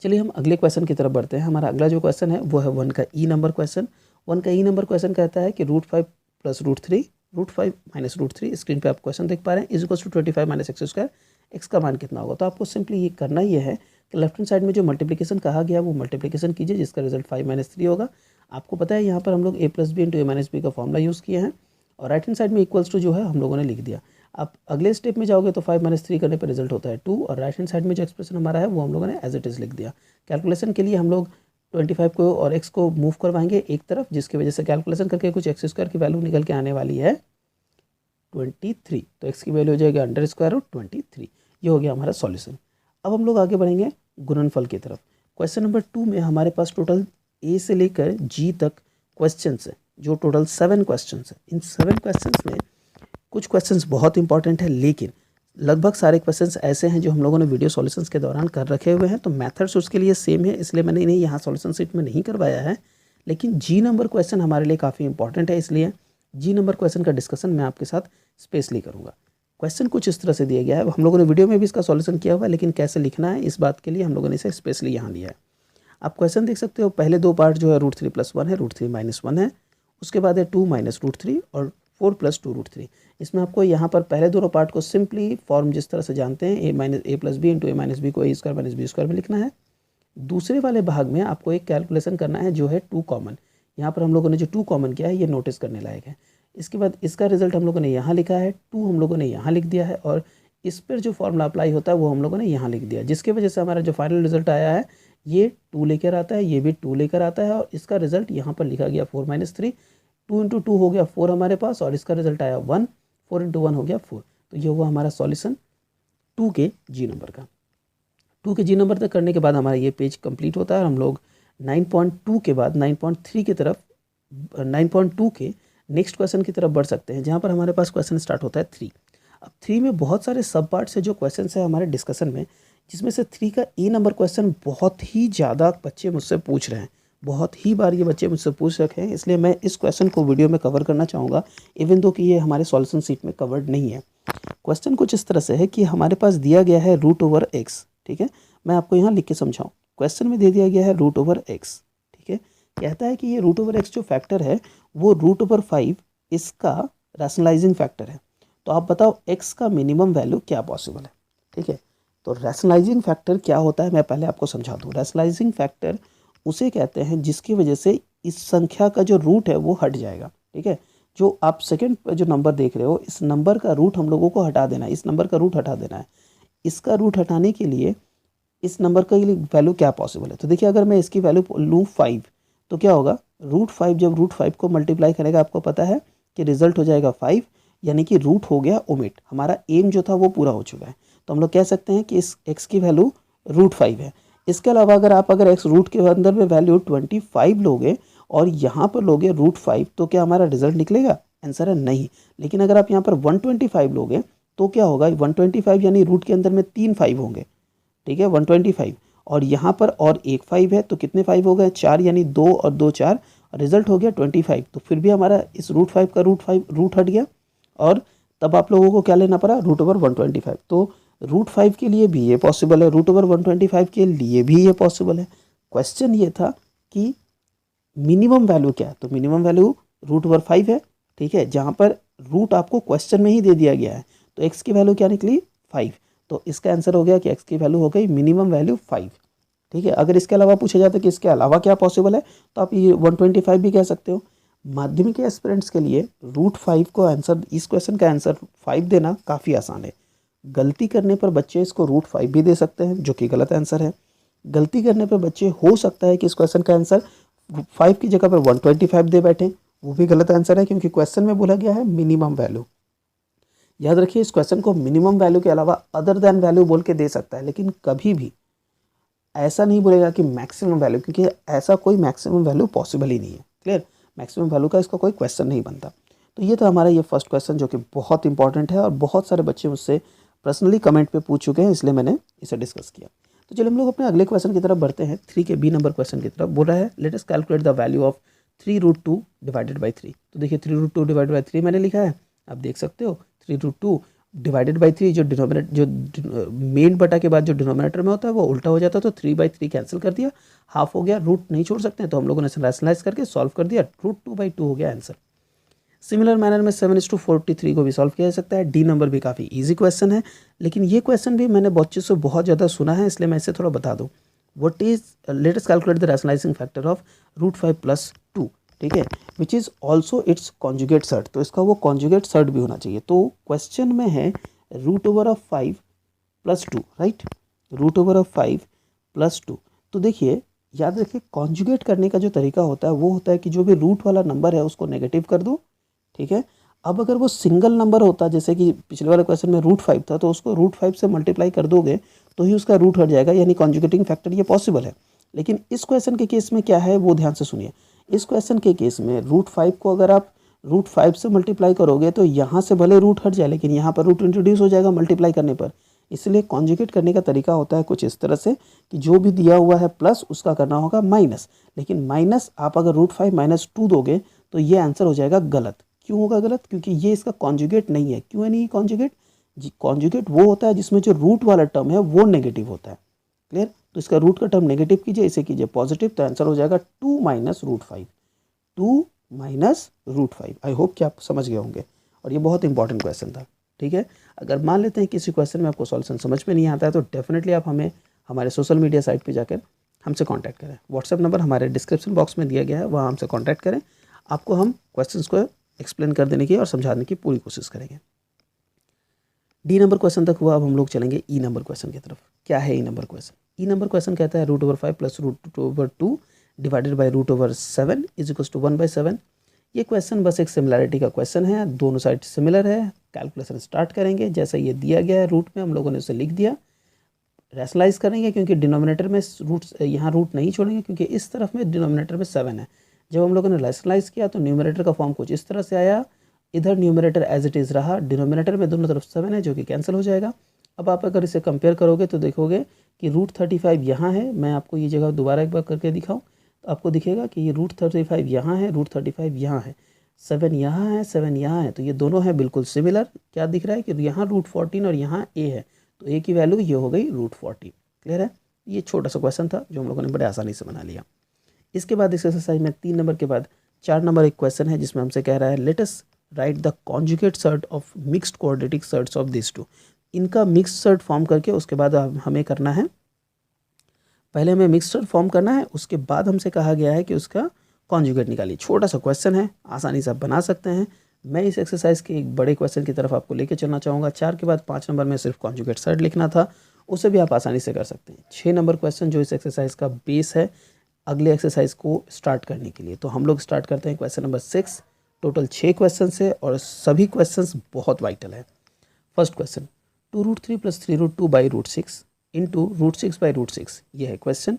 चलिए हम अगले क्वेश्चन की तरफ बढ़ते हैं। हमारा अगला जो क्वेश्चन है वो है 1 का ई नंबर क्वेश्चन। 1 का ई नंबर क्वेश्चन कहता है कि √5 + √3, √5 - √3, स्क्रीन पे आप क्वेश्चन देख पा रहे हैं, = 25 - x²। x का मान कितना होगा? तो आपको सिंपली ये करना ये है कि लेफ्ट हैंड साइड में जो मल्टीप्लिकेशन कहा गया वो मल्टीप्लिकेशन कीजिए, जिसका रिजल्ट 5 - 3 होगा। आपको पता है यहाँ पर हम लोग a + b × a - b का फॉर्मूला यूज़ किए हैं, और राइट हैंड साइड में इक्वल्स टू जो है हम लोगों ने लिख दिया। आप अगले स्टेप में जाओगे तो 5 - 3 करने पर रिजल्ट होता है 2, और राइट हैंड साइड में जो एक्सप्रेशन हमारा है वो हम लोगों ने एज इट इज़ लिख दिया। कैलकुलेशन के लिए हम लोग 25 को और x को मूव करवाएंगे एक तरफ, जिसकी वजह से कैलकुलेशन करके कुछ x² की वैल्यू निकल के आने वाली है 23। तो x की वैल्यू हो जाएगी √23। ये हो गया हमारा सॉल्यूशन। अब हम लोग आगे बढ़ेंगे गुणनफल की तरफ। क्वेश्चन नंबर 2 में हमारे पास टोटल A से लेकर G तक क्वेश्चंस हैं, जो टोटल 7 क्वेश्चंस हैं। इन 7 क्वेश्चंस में कुछ क्वेश्चंस बहुत इंपॉर्टेंट है, लेकिन लगभग सारे क्वेश्चंस ऐसे हैं जो हम लोगों ने वीडियो सॉल्यूशंस के दौरान कर रखे हुए हैं, तो मेथड्स उसके लिए सेम है, इसलिए मैंने इन्हें यहाँ सॉल्यूशन सीट में नहीं करवाया है। लेकिन जी नंबर क्वेश्चन हमारे लिए काफ़ी इंपॉर्टेंट है, इसलिए जी नंबर क्वेश्चन का डिस्कशन मैं आपके साथ स्पेशली करूँगा। क्वेश्चन कुछ इस तरह से दिया गया है, हम लोगों ने वीडियो में भी इसका सॉल्यूशन किया हुआ है, लेकिन कैसे लिखना है इस बात के लिए हम लोगों ने इसे स्पेशली यहाँ लिया है। आप क्वेश्चन देख सकते हो, पहले 2 पार्ट जो है √3 + 1 है, √3 - 1 है, उसके बाद है 2 - √3 और 4 + 2 √3। इसमें आपको यहाँ पर पहले दोनों पार्ट को सिंपली फॉर्म जिस तरह से जानते हैं a + b × a - b को a² - b² में लिखना है। दूसरे वाले भाग में आपको एक कैलकुलेशन करना है जो है 2 कॉमन। यहाँ पर हम लोगों ने जो 2 कॉमन किया है ये नोटिस करने लायक है। इसके बाद इसका रिजल्ट हम लोगों ने यहाँ लिखा है, 2 हम लोगों ने यहाँ लिख दिया है, और इस पर जो फॉर्मूला अप्लाई होता है वो हम लोगों ने यहाँ लिख दिया, जिसकी वजह से हमारा जो फाइनल रिजल्ट आया है ये 2 लेकर आता है, ये भी 2 लेकर आता है, और इसका रिजल्ट यहाँ पर लिखा गया 4 - 3। 2 × 2 हो गया 4 हमारे पास, और इसका रिजल्ट आया 1, 4 × 1 हो गया 4। तो ये हुआ हमारा सॉल्यूशन 2 के जी नंबर का। 2 के जी नंबर तक करने के बाद हमारा ये पेज कंप्लीट होता है, और हम लोग 9.2 के बाद 9.3 की तरफ 9.2 के नेक्स्ट क्वेश्चन की तरफ बढ़ सकते हैं, जहाँ पर हमारे पास क्वेश्चन स्टार्ट होता है 3। अब 3 में बहुत सारे सब पार्ट्स है जो क्वेश्चन है हमारे डिस्कशन में, जिसमें से 3 का ए नंबर क्वेश्चन बहुत ही ज़्यादा बच्चे मुझसे पूछ रहे हैं, बहुत ही बार ये बच्चे मुझसे पूछ रखे हैं, इसलिए मैं इस क्वेश्चन को वीडियो में कवर करना चाहूँगा, इवन दो कि ये हमारे सॉल्यूशन सीट में कवर्ड नहीं है। क्वेश्चन कुछ इस तरह से है कि हमारे पास दिया गया है √x, ठीक है, मैं आपको यहाँ लिख के समझाऊँ। क्वेश्चन में दे दिया गया है √x, ठीक है, कहता है कि ये √x जो फैक्टर है वो √5 इसका रैशनलाइजिंग फैक्टर है। तो आप बताओ x का मिनिमम वैल्यू क्या पॉसिबल है, ठीक है। तो रैशनलाइजिंग फैक्टर क्या होता है मैं पहले आपको समझा दूँ। रैशनलाइजिंग फैक्टर उसे कहते हैं जिसकी वजह से इस संख्या का जो रूट है वो हट जाएगा, ठीक है। जो आप सेकंड पर जो नंबर देख रहे हो, इस नंबर का रूट हम लोगों को हटा देना है, इस नंबर का रूट हटा देना है। इसका रूट हटाने के लिए इस नंबर का वैल्यू क्या पॉसिबल है। तो देखिए अगर मैं इसकी वैल्यू लूँ 5 तो क्या होगा, √5 जब √5 को मल्टीप्लाई करेगा आपको पता है कि रिजल्ट हो जाएगा 5, यानी कि रूट हो गया ओमिट। हमारा एम जो था वो पूरा हो चुका है, तो हम लोग कह सकते हैं कि इस x की वैल्यू √5 है। इसके अलावा अगर x रूट के अंदर में वैल्यू 25 लोगे और यहाँ पर लोगे √5 तो क्या हमारा रिजल्ट निकलेगा? आंसर है नहीं। लेकिन अगर आप यहाँ पर 125 लोगे तो क्या होगा, 125 यानी रूट के अंदर में 3 5 होंगे, ठीक है, 125, और यहाँ पर और एक 5 है तो कितने 5 हो गए, 4, यानी 2 और 2 4, रिजल्ट हो गया 25। तो फिर भी हमारा इस √5 का रूट हट गया, और तब आप लोगों को क्या लेना पड़ा, √125। तो √5 के लिए भी ये पॉसिबल है, √125 के लिए भी ये पॉसिबल है। क्वेश्चन ये था कि मिनिमम वैल्यू क्या है, तो मिनिमम वैल्यू √5 है, ठीक है, जहाँ पर रूट आपको क्वेश्चन में ही दे दिया गया है। तो x की वैल्यू क्या निकली 5, तो इसका आंसर हो गया कि x की वैल्यू हो गई मिनिमम वैल्यू 5, ठीक है। अगर इसके अलावा पूछा जाता है कि इसके अलावा क्या पॉसिबल है तो आप ये 125 भी कह सकते हो। माध्यमिक के एस्पिरेंट्स के लिए √5 को आंसर, इस क्वेश्चन का आंसर 5 देना काफ़ी आसान है। गलती करने पर बच्चे इसको √5 भी दे सकते हैं, जो कि गलत आंसर है। गलती करने पे बच्चे हो सकता है कि इस क्वेश्चन का आंसर 5 की जगह पर 125 दे बैठे, वो भी गलत आंसर है, क्योंकि क्वेश्चन में बोला गया है मिनिमम वैल्यू। याद रखिए इस क्वेश्चन को मिनिमम वैल्यू के अलावा अदर देन वैल्यू बोल के दे सकता है, लेकिन कभी भी ऐसा नहीं बोलेगा कि मैक्सिमम वैल्यू, क्योंकि ऐसा कोई मैक्सिमम वैल्यू पॉसिबल ही नहीं है। क्लियर, मैक्सिमम वैल्यू का इसका कोई क्वेश्चन नहीं बनता। तो ये था हमारा ये फर्स्ट क्वेश्चन, जो कि बहुत इंपॉर्टेंट है और बहुत सारे बच्चे मुझसे पर्सनली कमेंट पे पूछ चुके हैं, इसलिए मैंने इसे डिस्कस किया। तो चलिए हम लोग अपने अगले क्वेश्चन की तरफ बढ़ते हैं। 3 के बी नंबर क्वेश्चन की तरफ बोला है let us calculate the value of 3√2 divided by 3। तो देखिए 3√2 डिवाइडेड बाई 3 मैंने लिखा है, आप देख सकते हो 3√2 डिवाइडेड बाई 3, जो डिनोमिनेटर जो मेन बटा के बाद जो डिनोमिनेटर में होता है वो उल्टा हो जाता है, तो 3/3 कैंसिल कर दिया, हाफ हो गया, रूट नहीं छोड़ सकते हैं तो हम लोगों ने रैशनलाइज करके सॉल्व कर दिया, √2/2 हो गया आंसर। सिमिलर मैनर में 7:43 को भी सॉल्व किया जा सकता है। डी नंबर भी काफ़ी इजी क्वेश्चन है, लेकिन ये क्वेश्चन भी मैंने बच्चों से बहुत ज़्यादा सुना है, इसलिए मैं इसे थोड़ा बता दूँ। What is let us calculate the rationalising factor of √5 + 2, ठीक है, which is also its conjugate surd. तो इसका वो कॉन्जुगेट सर्ट भी होना चाहिए। तो क्वेश्चन में है √5 + 2, राइट, √5 + 2। तो देखिए याद रखिए कॉन्जुगेट करने का जो तरीका होता है वो होता है कि जो भी रूट वाला नंबर है उसको नेगेटिव कर दो, ठीक है। अब अगर वो सिंगल नंबर होता, जैसे कि पिछले वाले क्वेश्चन में √5 था, तो उसको √5 से मल्टीप्लाई कर दोगे तो ही उसका रूट हट जाएगा, यानी कॉन्जुगेटिंग फैक्टर ये पॉसिबल है। लेकिन इस क्वेश्चन के केस में क्या है वो ध्यान से सुनिए। इस क्वेश्चन के केस में √5 को अगर आप √5 से मल्टीप्लाई करोगे तो यहाँ से भले रूट हट जाए, लेकिन यहाँ पर रूट इंट्रोड्यूस हो जाएगा मल्टीप्लाई करने पर। इसलिए कॉन्जुगेट करने का तरीका होता है कुछ इस तरह से कि जो भी दिया हुआ है प्लस उसका करना होगा माइनस, लेकिन माइनस आप अगर √5 - 2 दोगे तो ये आंसर हो जाएगा गलत। क्यों होगा गलत? क्योंकि ये इसका कॉन्जुगेट नहीं है। क्यों है नहीं कॉन्जुगेट? जी, कॉन्जुगेट वो होता है जिसमें जो रूट वाला टर्म है वो नेगेटिव होता है। क्लियर? तो इसका रूट का टर्म नेगेटिव कीजिए, इसे कीजिए पॉजिटिव, तो आंसर हो जाएगा 2 - √5, 2 - √5। आई होप कि आप समझ गए होंगे, और ये बहुत इंपॉर्टेंट क्वेश्चन था, ठीक है। अगर मान लेते हैं किसी क्वेश्चन में आपको सॉल्यूशन समझ में नहीं आता है तो डेफिनेटली आप हमें हमारे सोशल मीडिया साइट पे जाकर हमसे कांटेक्ट करें। व्हाट्सएप नंबर हमारे डिस्क्रिप्शन बॉक्स में दिया गया है, वहाँ हमसे कांटेक्ट करें, आपको हम क्वेश्चंस को एक्सप्लेन कर देने की और समझाने की पूरी कोशिश करेंगे। डी नंबर क्वेश्चन तक हुआ, अब हम लोग चलेंगे ई नंबर क्वेश्चन की तरफ। क्या है ई नंबर क्वेश्चन? ई नंबर क्वेश्चन कहता है √5 + √2 डिवाइडेड बाई √7 = 1/7। ये क्वेश्चन बस एक सिमिलैरिटी का क्वेश्चन है, दोनों साइड सिमिलर है। कैलकुलेशन स्टार्ट करेंगे, जैसे ये दिया गया है रूट में हम लोगों ने उसे लिख दिया। रैशनलाइज करेंगे क्योंकि डिनोमिनेटर में रूट, यहाँ रूट नहीं छोड़ेंगे क्योंकि इस तरफ में डिनोमिनेटर में 7 है। जब हम लोगों ने रैशनलाइज किया तो न्यूमरेटर का फॉर्म कुछ इस तरह से आया, इधर न्यूमरेटर एज इट इज़ रहा, डिनोमिनेटर में दोनों तरफ 7 है जो कि कैंसिल हो जाएगा। अब आप अगर इसे कंपेयर करोगे तो देखोगे कि √35 यहाँ है। मैं आपको ये जगह दोबारा एक बार करके दिखाऊँ तो आपको दिखेगा कि ये √35 यहाँ है, √35 यहाँ है, 7 यहाँ है, 7 यहाँ है, तो ये दोनों हैं बिल्कुल सिमिलर। क्या दिख रहा है कि यहाँ √14 और यहाँ a है, तो a की वैल्यू ये हो गई √40। क्लियर है? ये छोटा सा क्वेश्चन था जो हम लोगों ने बड़े आसानी से बना लिया। इसके बाद इस एक्सरसाइज में 3 नंबर के बाद 4 नंबर एक क्वेश्चन है जिसमें हमसे कह रहा है let us write the conjugate surd of mixed quadratic surds of this two. इनका मिक्स्ड सर्ट फॉर्म करके उसके बाद हमें करना है, पहले हमें मिक्स्ड सर्ट फॉर्म करना है, उसके बाद हमसे कहा गया है कि उसका कॉन्जुगेट निकालिए। छोटा सा क्वेश्चन है, आसानी से आप बना सकते हैं। मैं इस एक्सरसाइज के एक बड़े क्वेश्चन की तरफ आपको लेके चलना चाहूँगा। 4 के बाद 5 नंबर में सिर्फ कॉन्जुगेट सर्ट लिखना था, उसे भी आप आसानी से कर सकते हैं। 6 नंबर क्वेश्चन जो इस एक्सरसाइज का बेस है अगले एक्सरसाइज को स्टार्ट करने के लिए। तो हम लोग स्टार्ट करते हैं क्वेश्चन नंबर 6। टोटल 6 क्वेश्चन है और सभी क्वेश्चंस बहुत वाइटल है। फर्स्ट क्वेश्चन 2√3 + 3√2/√6 इंटू √6/√6, ये है क्वेश्चन।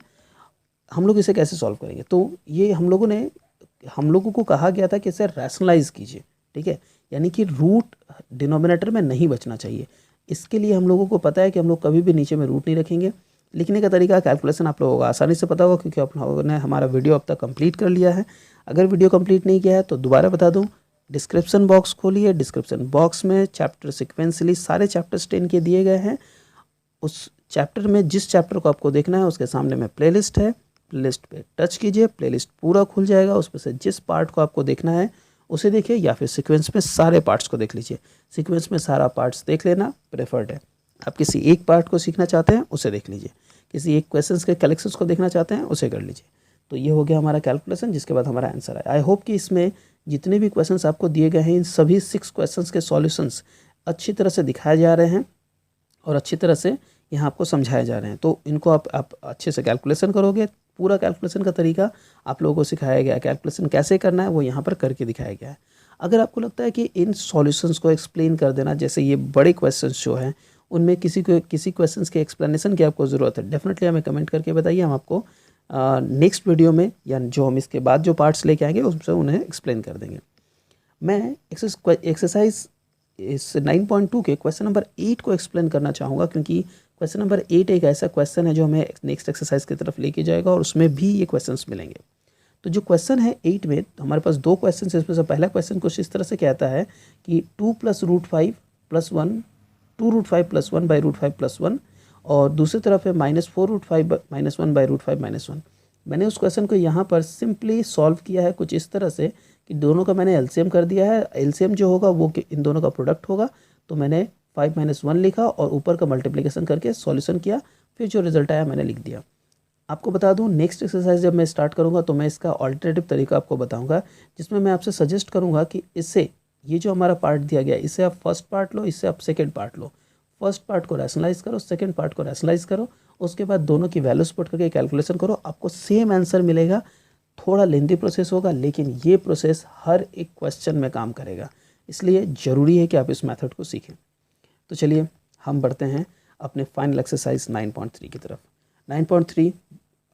हम लोग इसे कैसे सॉल्व करेंगे? तो ये हम लोगों को कहा गया था कि इसे रैशनलाइज कीजिए, ठीक है, यानी कि रूट डिनोमिनेटर में नहीं बचना चाहिए। इसके लिए हम लोगों को पता है कि हम लोग कभी भी नीचे में रूट नहीं रखेंगे। लिखने का तरीका, कैलकुलेशन आप लोगों को आसानी से पता होगा क्योंकि आप लोगों ने हमारा वीडियो अब तक कंप्लीट कर लिया है। अगर वीडियो कंप्लीट नहीं किया है तो दोबारा बता दूं, डिस्क्रिप्शन बॉक्स खोलिए, डिस्क्रिप्शन बॉक्स में चैप्टर सिक्वेंसली सारे चैप्टर्स 10 के दिए गए हैं। उस चैप्टर में जिस चैप्टर को आपको देखना है उसके सामने में प्लेलिस्ट है, प्लेलिस्ट पे टच कीजिए, प्लेलिस्ट पूरा खुल जाएगा। उसमें से जिस पार्ट को आपको देखना है उसे देखिए, या फिर सीक्वेंस में सारे पार्ट्स को देख लीजिए। सीक्वेंस में सारा पार्ट्स देख लेना प्रेफर्ड है। आप किसी एक पार्ट को सीखना चाहते हैं उसे देख लीजिए, किसी एक क्वेश्चंस के कलेक्शंस को देखना चाहते हैं उसे कर लीजिए। तो ये हो गया हमारा कैलकुलेशन, जिसके बाद हमारा आंसर है। आई होप कि इसमें जितने भी क्वेश्चंस आपको दिए गए हैं इन सभी 6 क्वेश्चंस के सॉल्यूशंस अच्छी तरह से दिखाए जा रहे हैं और अच्छी तरह से यहाँ आपको समझाए जा रहे हैं। तो इनको आप अच्छे से कैलकुलेशन करोगे। पूरा कैलकुलेशन का तरीका आप लोगों को सिखाया गया है, कैलकुलेशन कैसे करना है वो यहाँ पर करके दिखाया गया है। अगर आपको लगता है कि इन सॉल्यूशंस को एक्सप्लेन कर देना, जैसे ये बड़े क्वेश्चंस जो हैं उनमें किसी क्वेश्चंस के एक्सप्लेनेशन की आपको ज़रूरत है, डेफिनेटली हमें कमेंट करके बताइए, हम आपको नेक्स्ट वीडियो में या जो हम इसके बाद जो पार्ट्स लेके आएंगे उससे उन्हें एक्सप्लेन कर देंगे। मैं एक्सरसाइज इस 9.2 के क्वेश्चन नंबर 8 को एक्सप्लेन करना चाहूँगा, क्योंकि क्वेश्चन नंबर 8 एक ऐसा क्वेश्चन है जो हमें नेक्स्ट एक्सरसाइज की तरफ लेके जाएगा और उसमें भी ये क्वेश्चंस मिलेंगे। तो जो क्वेश्चन है 8 में हमारे पास दो क्वेश्चन है। इसमें से पहला क्वेश्चन कुछ इस तरह से कहता है कि 2 + √5 + 1 2 √5 + 1 / √5 + 1, और दूसरी तरफ है -4 √5 - 1 / √5 - 1। मैंने उस क्वेश्चन को यहाँ पर सिंपली सॉल्व किया है कुछ इस तरह से कि दोनों का मैंने एलसीएम कर दिया है। एलसीएम जो होगा वो इन दोनों का प्रोडक्ट होगा, तो मैंने 5 - 1 लिखा और ऊपर का मल्टीप्लिकेशन करके सॉल्यूशन किया, फिर जो रिजल्ट आया मैंने लिख दिया। आपको बता दूं, नेक्स्ट एक्सरसाइज जब मैं स्टार्ट करूंगा तो मैं इसका ऑल्टरनेटिव तरीका आपको बताऊंगा, जिसमें मैं आपसे सजेस्ट करूंगा कि इससे ये जो हमारा पार्ट दिया गया है इससे आप फर्स्ट पार्ट लो, इससे आप सेकंड पार्ट लो। फर्स्ट पार्ट को रैशनलाइज करो, सेकंड पार्ट को रैशनलाइज करो, उसके बाद दोनों की वैल्यूज पुट करके कैलकुलेशन करो, आपको सेम आंसर मिलेगा। थोड़ा लेंथी प्रोसेस होगा लेकिन ये प्रोसेस हर एक क्वेश्चन में काम करेगा, इसलिए ज़रूरी है कि आप इस मेथड को सीखें। तो चलिए हम बढ़ते हैं अपने फाइनल एक्सरसाइज 9.3 की तरफ। 9.3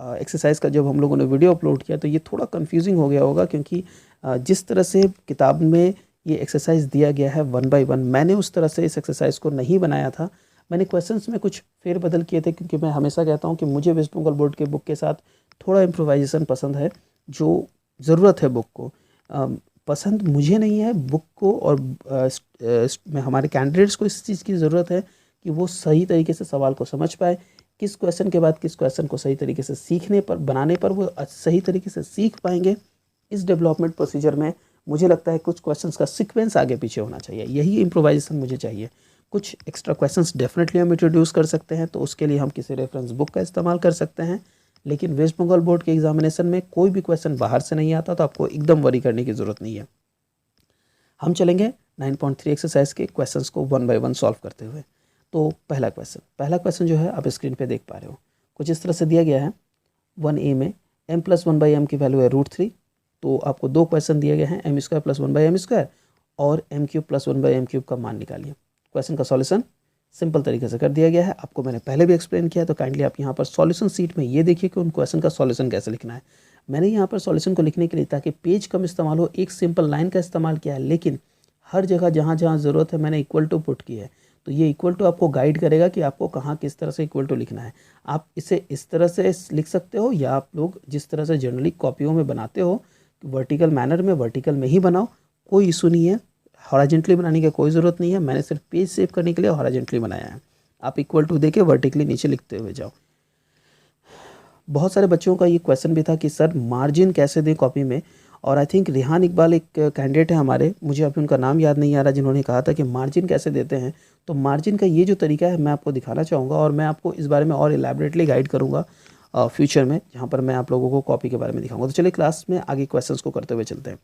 एक्सरसाइज का जब हम लोगों ने वीडियो अपलोड किया तो ये थोड़ा कंफ्यूजिंग हो गया होगा, क्योंकि जिस तरह से किताब में ये एक्सरसाइज दिया गया है 1 by 1, मैंने उस तरह से इस एक्सरसाइज को नहीं बनाया था। मैंने क्वेश्चंस में कुछ फेरबदल किए थे, क्योंकि मैं हमेशा कहता हूँ कि मुझे वेस्ट बंगाल बोर्ड के बुक के साथ थोड़ा इम्प्रोवाइजेशन पसंद है। जो ज़रूरत है बुक को, पसंद मुझे नहीं है बुक को, और हमारे कैंडिडेट्स को इस चीज़ की ज़रूरत है कि वो सही तरीके से सवाल को समझ पाए, किस क्वेश्चन के बाद किस क्वेश्चन को सही तरीके से सीखने पर बनाने पर वो सही तरीके से सीख पाएंगे। इस डेवलपमेंट प्रोसीजर में मुझे लगता है कुछ क्वेश्चंस का सीक्वेंस आगे पीछे होना चाहिए, यही इम्प्रोवाइजेशन मुझे चाहिए। कुछ एक्स्ट्रा क्वेश्चंस डेफिनेटली हम इंट्रोड्यूस कर सकते हैं, तो उसके लिए हम किसी रेफरेंस बुक का इस्तेमाल कर सकते हैं, लेकिन वेस्ट बंगाल बोर्ड के एग्जामिनेशन में कोई भी क्वेश्चन बाहर से नहीं आता, तो आपको एकदम वरी करने की ज़रूरत नहीं है। हम चलेंगे 9.3 एक्सरसाइज के क्वेश्चंस को 1 by 1 सॉल्व करते हुए। तो पहला क्वेश्चन जो है आप स्क्रीन पे देख पा रहे हो, कुछ इस तरह से दिया गया है। 1A में m + 1/m की वैल्यू है √3, तो आपको दो क्वेश्चन दिए गए हैं, m² + 1/m² और m³ + 1/m³ का मान निकालिए। क्वेश्चन का सॉल्यूशन सिंपल तरीके से कर दिया गया है, आपको मैंने पहले भी एक्सप्लेन किया, तो काइंडली आप यहाँ पर सॉल्यूशन सीट में ये देखिए कि उन क्वेश्चन का सॉल्यूशन कैसे लिखना है। मैंने यहाँ पर सॉल्यूशन को लिखने के लिए, ताकि पेज कम इस्तेमाल हो, एक सिंपल लाइन का इस्तेमाल किया है, लेकिन हर जगह जहाँ जहाँ ज़रूरत है मैंने इक्वल टू पुट की है। तो ये इक्वल टू आपको गाइड करेगा कि आपको कहाँ किस तरह से इक्वल टू लिखना है। आप इसे इस तरह से लिख सकते हो, या आप लोग जिस तरह से जनरली कॉपियों में बनाते हो वर्टिकल मैनर में, वर्टिकल में ही बनाओ, कोई इशू नहीं है। हॉरिजॉन्टली बनाने की कोई ज़रूरत नहीं है, मैंने सिर्फ पेज सेव करने के लिए हॉरिजॉन्टली बनाया है। आप इक्वल टू देके वर्टिकली नीचे लिखते हुए जाओ। बहुत सारे बच्चों का ये क्वेश्चन भी था कि सर मार्जिन कैसे दें कॉपी में, और आई थिंक रिहान इकबाल एक कैंडिडेट है हमारे, मुझे अभी उनका नाम याद नहीं आ रहा, जिन्होंने कहा था कि मार्जिन कैसे देते हैं। तो मार्जिन का ये जो तरीका है मैं आपको दिखाना चाहूँगा, और मैं आपको इस बारे में और इलेबरेटली गाइड करूँगा फ्यूचर में, जहाँ पर मैं आप लोगों को कॉपी के बारे में दिखाऊंगा। तो चलिए क्लास में आगे क्वेश्चंस को करते हुए चलते हैं।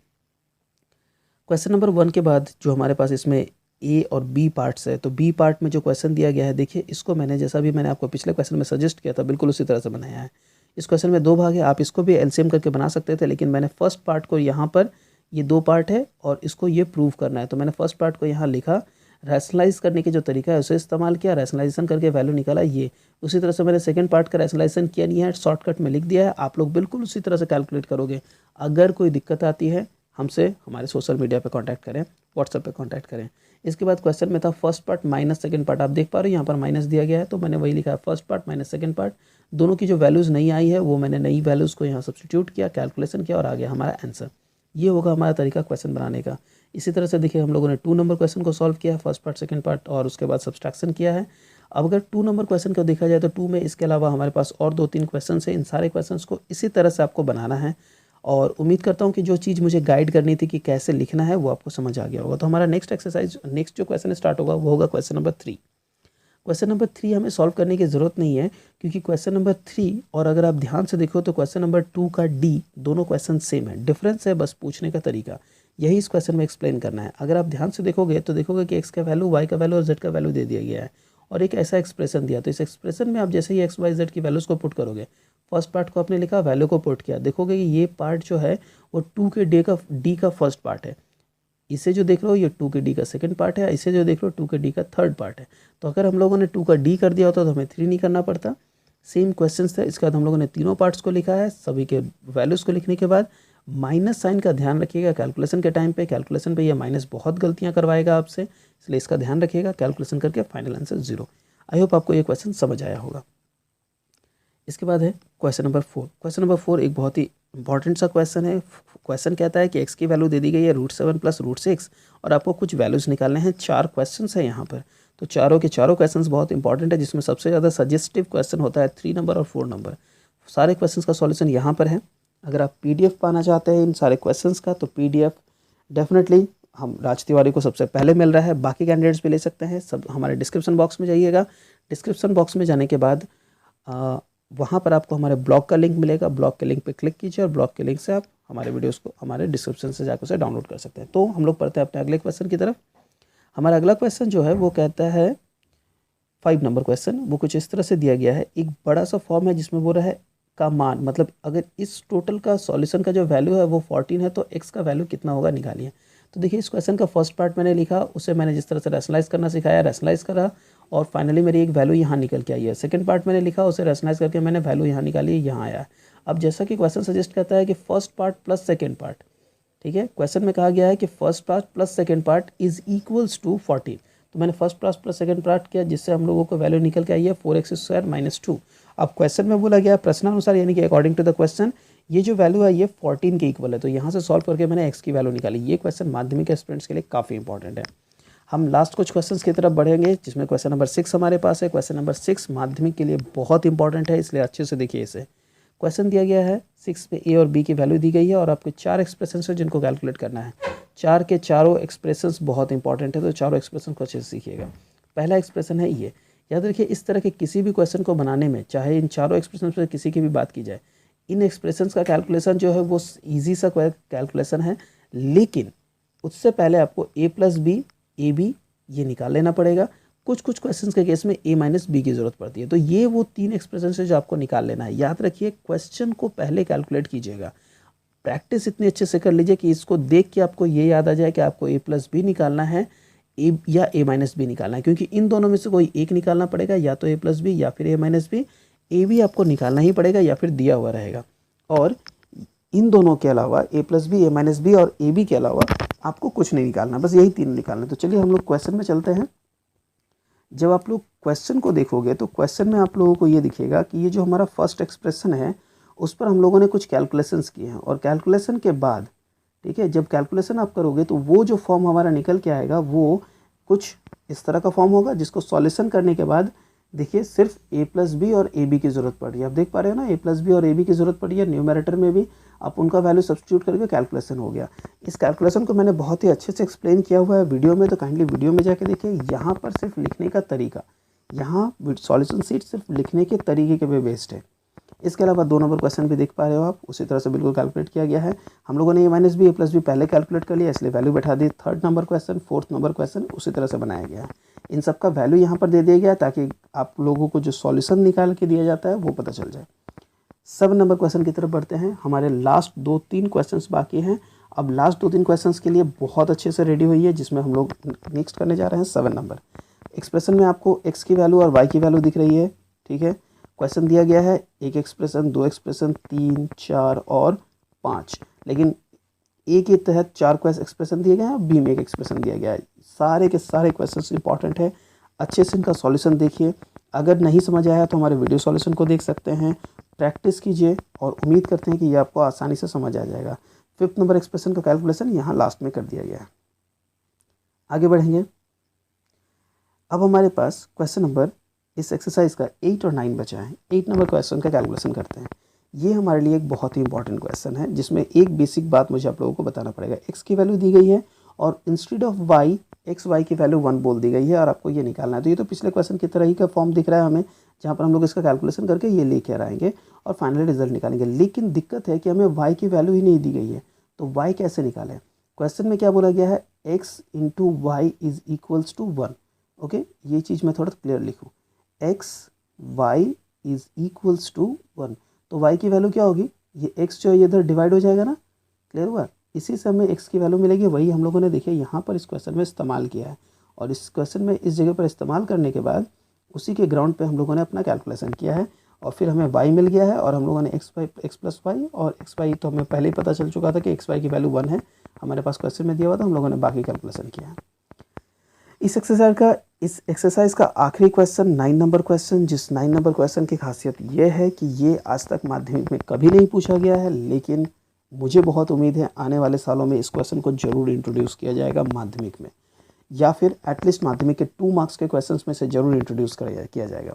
क्वेश्चन नंबर 1 के बाद जो हमारे पास इसमें ए और बी पार्ट्स है, तो बी पार्ट में जो क्वेश्चन दिया गया है, देखिए इसको मैंने जैसा भी मैंने आपको पिछले क्वेश्चन में सजेस्ट किया था बिल्कुल उसी तरह से बनाया है। इस क्वेश्चन में दो भाग है, आप इसको भी एलसीएम करके बना सकते थे, लेकिन मैंने फर्स्ट पार्ट को यहाँ पर, ये दो पार्ट है और इसको ये प्रूव करना है, तो मैंने फर्स्ट पार्ट को यहाँ लिखा, रैशनलाइज करने की जो तरीका है उसे इस्तेमाल किया, रैशनलाइजेशन करके वैल्यू निकाला ये। उसी तरह से मैंने सेकंड पार्ट का रैशनलाइजेशन किया नहीं है, शॉर्टकट में लिख दिया है। आप लोग बिल्कुल उसी तरह से कैलकुलेट करोगे। अगर कोई दिक्कत आती है हमसे हमारे सोशल मीडिया पे कांटेक्ट करें, व्हाट्सएप पे कांटेक्ट करें। इसके बाद क्वेश्चन में था first part minus second part, आप देख पा रहे हो यहाँ पर माइनस दिया गया है, तो मैंने वही लिखा है first part minus second part. दोनों की जो वैल्यूज़ नहीं आई है वो मैंने नई वैल्यूज़ को यहाँ सब्स्टिट्यूट किया, कैलकुलेशन किया और आ गया हमारा आंसर। ये होगा हमारा तरीका क्वेश्चन बनाने का। इसी तरह से देखिए हम लोगों ने 2 नंबर क्वेश्चन को सॉल्व किया है, फर्स्ट पार्ट सेकंड पार्ट और उसके बाद सब्सट्रैक्शन किया है। अब अगर 2 नंबर क्वेश्चन को देखा जाए तो 2 में इसके अलावा हमारे पास और 2-3 क्वेश्चन है। इन सारे क्वेश्चंस को इसी तरह से आपको बनाना है, और उम्मीद करता हूँ कि जो चीज़ मुझे गाइड करनी थी कि कैसे लिखना है वो आपको समझ आ गया होगा। तो हमारा नेक्स्ट एक्सरसाइज, नेक्स्ट जो क्वेश्चन स्टार्ट होगा वो होगा क्वेश्चन नंबर 3। क्वेश्चन नंबर 3 हमें सॉल्व करने की ज़रूरत नहीं है, क्योंकि क्वेश्चन नंबर 3 और अगर आप ध्यान से देखो तो क्वेश्चन नंबर 2 का डी, दोनों क्वेश्चन सेम है। डिफरेंस है बस पूछने का तरीका, यही इस क्वेश्चन में एक्सप्लेन करना है। अगर आप ध्यान से देखोगे तो देखोगे कि एक्स का वैल्यू, वाई का वैल्यू और जेड का वैल्यू दे दिया गया है, और एक ऐसा एक्सप्रेशन दिया, तो इस एक्सप्रेशन में आप जैसे ही एक्स वाई जेड की वैल्यूज़ को पुट करोगे, फर्स्ट पार्ट को आपने लिखा, वैल्यू को पुट किया, देखोगे कि ये पार्ट जो है वो 2 के डी का फर्स्ट पार्ट है, इसे जो देख रहे हो ये 2 के डी का सेकंड पार्ट है, इसे जो देख रहे हो 2 के डी का थर्ड पार्ट है। तो अगर हम लोगों ने 2 का डी कर दिया होता तो हमें 3 नहीं करना पड़ता। सेम क्वेश्चन था। इसके बाद हम लोगों ने तीनों पार्ट्स को लिखा है। सभी के वैल्यूज़ को लिखने के बाद माइनस साइन का ध्यान रखिएगा कैलकुलेशन के टाइम पे। कैलकुलेशन पे ये माइनस बहुत गलतियाँ करवाएगा आपसे, इसलिए इसका ध्यान रखिएगा। कैलकुलेशन करके फाइनल आंसर 0। आई होप आपको ये क्वेश्चन समझ आया होगा। इसके बाद है क्वेश्चन नंबर 4। क्वेश्चन नंबर 4 एक बहुत ही इंपॉर्टेंट सा क्वेश्चन है। क्वेश्चन कहता है कि x की वैल्यू दे दी गई है √7 + √6 और आपको कुछ वैल्यूज़ निकालने हैं। 4 क्वेश्चंस है यहाँ पर, तो चारों के चारों क्वेश्चंस बहुत इंपॉर्टेंट है, जिसमें सबसे ज़्यादा सजेस्टिव क्वेश्चन होता है 3 नंबर और 4 नंबर। सारे क्वेश्चंस का सॉल्यूशन यहाँ पर है। अगर आप PDF पाना चाहते हैं इन सारे क्वेश्चंस का, तो PDF डेफिनेटली हम राज तिवारी को सबसे पहले मिल रहा है, बाकी कैंडिडेट्स भी ले सकते हैं। सब हमारे डिस्क्रिप्शन बॉक्स में जाइएगा। डिस्क्रिप्शन बॉक्स में जाने के बाद वहाँ पर आपको हमारे ब्लॉग का लिंक मिलेगा। ब्लॉग के लिंक पे क्लिक कीजिए और ब्लॉग के लिंक से आप हमारे वीडियोस को हमारे डिस्क्रिप्शन से जाकर उसे डाउनलोड कर सकते हैं। तो हम लोग पढ़ते हैं अपने अगले क्वेश्चन की तरफ। हमारा अगला क्वेश्चन जो है वो कहता है 5 नंबर क्वेश्चन। वो कुछ इस तरह से दिया गया है। एक बड़ा सा फॉर्म है जिसमें वो रहा है का मान, मतलब अगर इस टोटल का सॉल्यूशन का जो वैल्यू है वो 14 है तो x का वैल्यू कितना होगा निकालिए। तो देखिए इस क्वेश्चन का फर्स्ट पार्ट मैंने लिखा, उसे मैंने जिस तरह से रैशनलाइज करना सिखाया रैशनलाइज करा और फाइनली मेरी एक वैल्यू यहाँ निकल के आई है। सेकंड पार्ट मैंने लिखा, उसे रैशनलाइज करके मैंने वैल्यू यहाँ निकाली, यहाँ आया। अब जैसा कि क्वेश्चन सजेस्ट करता है कि first part plus second part, ठीक है, क्वेश्चन में कहा गया है कि first part plus second part is equals to 14। तो मैंने first part plus second part किया, जिससे हम लोगों को वैल्यू निकल के आई है 4x² - 2। अब क्वेश्चन में बोला गया प्रश्नानुसार यानी कि अकॉर्डिंग टू द क्वेश्चन ये जो वैल्यू है ये 14 के इक्वल है। तो यहाँ से सॉल्व करके मैंने x की वैल्यू निकाली। ये क्वेश्चन माध्यमिक स्टूडेंट्स के लिए काफ़ी इंपॉर्टेंट है। हम लास्ट कुछ क्वेश्चंस की तरफ बढ़ेंगे, जिसमें क्वेश्चन नंबर 6 हमारे पास है। क्वेश्चन नंबर 6 माध्यमिक के लिए बहुत इंपॉर्टेंट है, इसलिए अच्छे से देखिए इसे। क्वेश्चन दिया गया है 6 पे a और b की वैल्यू दी गई है और आपको 4 एक्सप्रेशन है जिनको कैलकुलेट करना है। 4 के चारों एक्सप्रेशंस बहुत इंपॉर्टेंट है, तो चारों एक्सप्रेशन को अच्छे से सीखिएगा। पहला एक्सप्रेशन है ये। याद रखिए इस तरह के किसी भी क्वेश्चन को बनाने में, चाहे इन चारों एक्सप्रेशन से किसी की भी बात की जाए, इन एक्सप्रेशंस का कैलकुलेशन जो है वो ईजी सा कैलकुलेशन है, लेकिन उससे पहले आपको a + b ab ये निकाल लेना पड़ेगा। कुछ क्वेश्चंस के केस में a - b की ज़रूरत पड़ती है। तो ये वो 3 एक्सप्रेशन है जो आपको निकाल लेना है। याद रखिए क्वेश्चन को पहले कैलकुलेट कीजिएगा। प्रैक्टिस इतनी अच्छे से कर लीजिए कि इसको देख के आपको ये याद आ जाए कि आपको a + b निकालना है या a - b निकालना है, क्योंकि इन दोनों में से कोई एक निकालना पड़ेगा, या तो a + b या फिर a - b। a भी आपको निकालना ही पड़ेगा या फिर दिया हुआ रहेगा। और इन दोनों के अलावा a + b, a - b और ab के अलावा आपको कुछ नहीं निकालना, बस यही 3 निकालना। तो चलिए हम लोग क्वेश्चन में चलते हैं। जब आप लोग क्वेश्चन को देखोगे तो क्वेश्चन में आप लोगों को ये दिखेगा कि ये जो हमारा फर्स्ट एक्सप्रेशन है उस पर हम लोगों ने कुछ कैलकुलेशंस किए हैं, और कैलकुलेशन के बाद, ठीक है, जब कैलकुलेशन आप करोगे तो वो जो फॉर्म हमारा निकल के आएगा वो कुछ इस तरह का फॉर्म होगा, जिसको सॉल्यूशन करने के बाद देखिए सिर्फ a + b और ab की ज़रूरत पड़ रही है। आप देख पा रहे हो ना, a + b और ab की ज़रूरत पड़ी है। न्यूमरेटर में भी आप उनका वैल्यू सब्स्टिट्यूट करके कैलकुलेशन हो गया। इस कैलकुलेशन को मैंने बहुत ही अच्छे से एक्सप्लेन किया हुआ है वीडियो में, तो काइंडली वीडियो में जाके देखिए। यहाँ पर सिर्फ लिखने का तरीका, यहाँ सॉल्यूशन शीट सिर्फ लिखने के तरीके के पे बेस्ड है। इसके अलावा 2 नंबर क्वेश्चन भी देख पा रहे हो आप, उसी तरह से बिल्कुल कैलकुलेट किया गया है। हम लोगों ने a - b, a + b पहले कैलकुलेट कर लिया, इसलिए वैल्यू बैठा दी। 3rd number question, 4th number question उसी तरह से बनाया गया है। इन सब का वैल्यू यहाँ पर दे दिया गया ताकि आप लोगों को जो सॉल्यूशन निकाल के दिया जाता है वो पता चल जाए। 7 नंबर क्वेश्चन की तरफ बढ़ते हैं। हमारे लास्ट 2-3 क्वेश्चन बाकी हैं। अब लास्ट 2-3 क्वेश्चन के लिए बहुत अच्छे से रेडी हुई है, जिसमें हम लोग नेक्स्ट करने जा रहे हैं 7 नंबर। एक्सप्रेशन में आपको x की वैल्यू और y की वैल्यू दिख रही है, ठीक है। क्वेश्चन दिया गया है 1 एक्सप्रेशन, 2 एक्सप्रेशन, 3, 4 और 5, लेकिन a के तहत 4 एक्सप्रेशन दिए गए हैं, b में 1 एक्सप्रेशन दिया गया है। सारे के सारे क्वेश्चन इंपॉर्टेंट है, अच्छे से इनका सॉल्यूशन देखिए। अगर नहीं समझ आया तो हमारे वीडियो सॉल्यूशन को देख सकते हैं, प्रैक्टिस कीजिए और उम्मीद करते हैं कि ये आपको आसानी से समझ आ जाएगा। 5th नंबर एक्सप्रेशन का कैलकुलेशन यहाँ लास्ट में कर दिया गया है। आगे बढ़ेंगे। अब हमारे पास क्वेश्चन नंबर इस एक्सरसाइज का 8 और 9 बचा है। 8 नंबर क्वेश्चन का कैलकुलेशन करते हैं। ये हमारे लिए एक बहुत ही इंपॉर्टेंट क्वेश्चन है, जिसमें एक बेसिक बात मुझे आप लोगों को बताना पड़ेगा। x की वैल्यू दी गई है और इंस्टेड ऑफ y, xy की वैल्यू 1 बोल दी गई है और आपको ये निकालना है। तो ये तो पिछले क्वेश्चन की तरह ही का फॉर्म दिख रहा है हमें, जहाँ पर हम लोग इसका कैलकुलेशन करके ये लेकर आएंगे और फाइनली रिजल्ट निकालेंगे। लेकिन दिक्कत है कि हमें y की वैल्यू ही नहीं दी गई है, तो y कैसे निकालें। क्वेश्चन में क्या बोला गया है, x × y = 1। ओके, ये चीज़ मैं थोड़ा क्लियर लिखूँ, X Y is equals to 1, तो y की वैल्यू क्या होगी, ये x जो है ये इधर डिवाइड हो जाएगा ना, क्लियर हुआ। इसी से हमें x की वैल्यू मिलेगी, वही हम लोगों ने देखिए यहाँ पर इस क्वेश्चन में इस्तेमाल किया है। और इस क्वेश्चन में इस जगह पर इस्तेमाल करने के बाद उसी के ग्राउंड पे हम लोगों ने अपना कैलकुलेशन किया है और फिर हमें y मिल गया है और हम लोगों ने x प्लस वाई और xy तो हमें पहले ही पता चल चुका था कि xy की वैल्यू 1 है, हमारे पास क्वेश्चन में दिया हुआ था, हम लोगों ने बाकी कैलकुलेशन किया है। इस एक्सरसाइज का आखिरी क्वेश्चन 9 नंबर क्वेश्चन, जिस 9 नंबर क्वेश्चन की खासियत ये है कि ये आज तक माध्यमिक में कभी नहीं पूछा गया है, लेकिन मुझे बहुत उम्मीद है आने वाले सालों में इस क्वेश्चन को जरूर इंट्रोड्यूस किया जाएगा माध्यमिक में, या फिर एटलीस्ट माध्यमिक के 2 मार्क्स के क्वेश्चंस में से जरूर इंट्रोड्यूस किया जाएगा।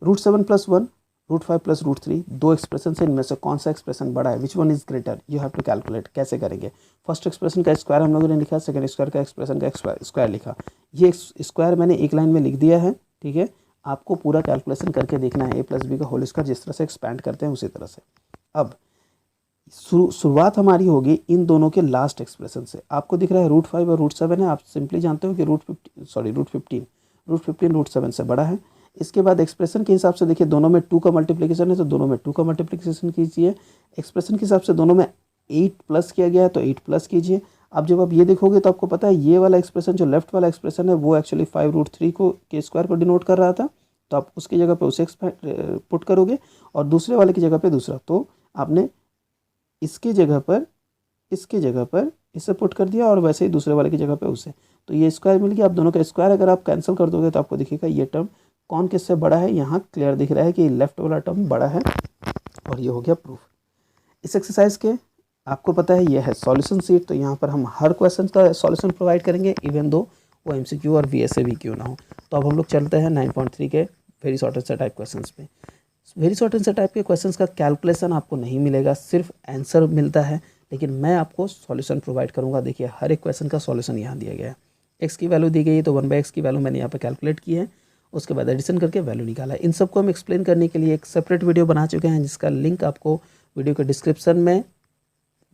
√7 + 1, √5 + √3, दो एक्सप्रेशन से इनमें से कौन सा एक्सप्रेशन बड़ा है, which one is greater, you have to calculate. कैसे करेंगे, फर्स्ट एक्सप्रेशन का स्क्वायर हम लोगों ने लिखा, सेकंड स्क्वायर का एक्सप्रेशन का स्क्वायर लिखा, ये स्क्वायर मैंने एक लाइन में लिख दिया है, ठीक है। आपको पूरा कैलकुलेशन करके देखना है, a + b का होल स्क्वायर जिस तरह से एक्सपैंड करते हैं उसी तरह से। अब शुरुआत हमारी होगी इन दोनों के लास्ट एक्सप्रेशन से। आपको दिख रहा है √5 और √7 है, आप सिंपली जानते हो कि √15 √7 से बड़ा है। इसके बाद एक्सप्रेशन के हिसाब से देखिए दोनों में 2 का मल्टीप्लिकेशन है तो दोनों में 2 का मल्टीप्लिकेशन कीजिए। एक्सप्रेशन के हिसाब से दोनों में 8 प्लस किया गया है तो 8 प्लस कीजिए। अब जब आप ये देखोगे तो आपको पता है ये वाला एक्सप्रेशन जो लेफ्ट वाला एक्सप्रेशन है वो एक्चुअली 5√3 के स्क्वायर को डिनोट कर रहा था, तो आप उसकी जगह पे उसे पुट करोगे और दूसरे वाले की जगह पे दूसरा, तो आपने इसके जगह पर इसे पुट कर दिया और वैसे ही दूसरे वाले की जगह पे उसे, तो ये स्क्वायर मिल गया। आप दोनों का स्क्वायर अगर आप कैंसिल कर दोगे तो आपको दिखेगा ये टर्म कौन किससे बड़ा है, यहाँ क्लियर दिख रहा है कि लेफ्ट वाला टर्म बड़ा है और ये हो गया प्रूफ। इस एक्सरसाइज के आपको पता है ये है सॉल्यूशन सीट, तो यहाँ पर हम हर क्वेश्चन का सॉल्यूशन प्रोवाइड करेंगे इवन दो वो MCQ और VSA भी क्यों ना हो। तो अब हम लोग चलते हैं 9.3 के very short answer type questions पे। वेरी शॉर्ट आंसर टाइप के क्वेश्चंस का कैलकुलेशन आपको नहीं मिलेगा, सिर्फ आंसर मिलता है, लेकिन मैं आपको सॉल्यूशन प्रोवाइड करूंगा। देखिए हर एक क्वेश्चन का सॉल्यूशन यहाँ दिया गया है, x की वैल्यू दी गई है तो 1/x की वैल्यू मैंने यहाँ पे कैलकुलेट की है, उसके बाद एडिशन करके वैल्यू निकाला है। इन सबको हम एक्सप्लेन करने के लिए एक सेपरेट वीडियो बना चुके हैं जिसका लिंक आपको वीडियो के डिस्क्रिप्शन में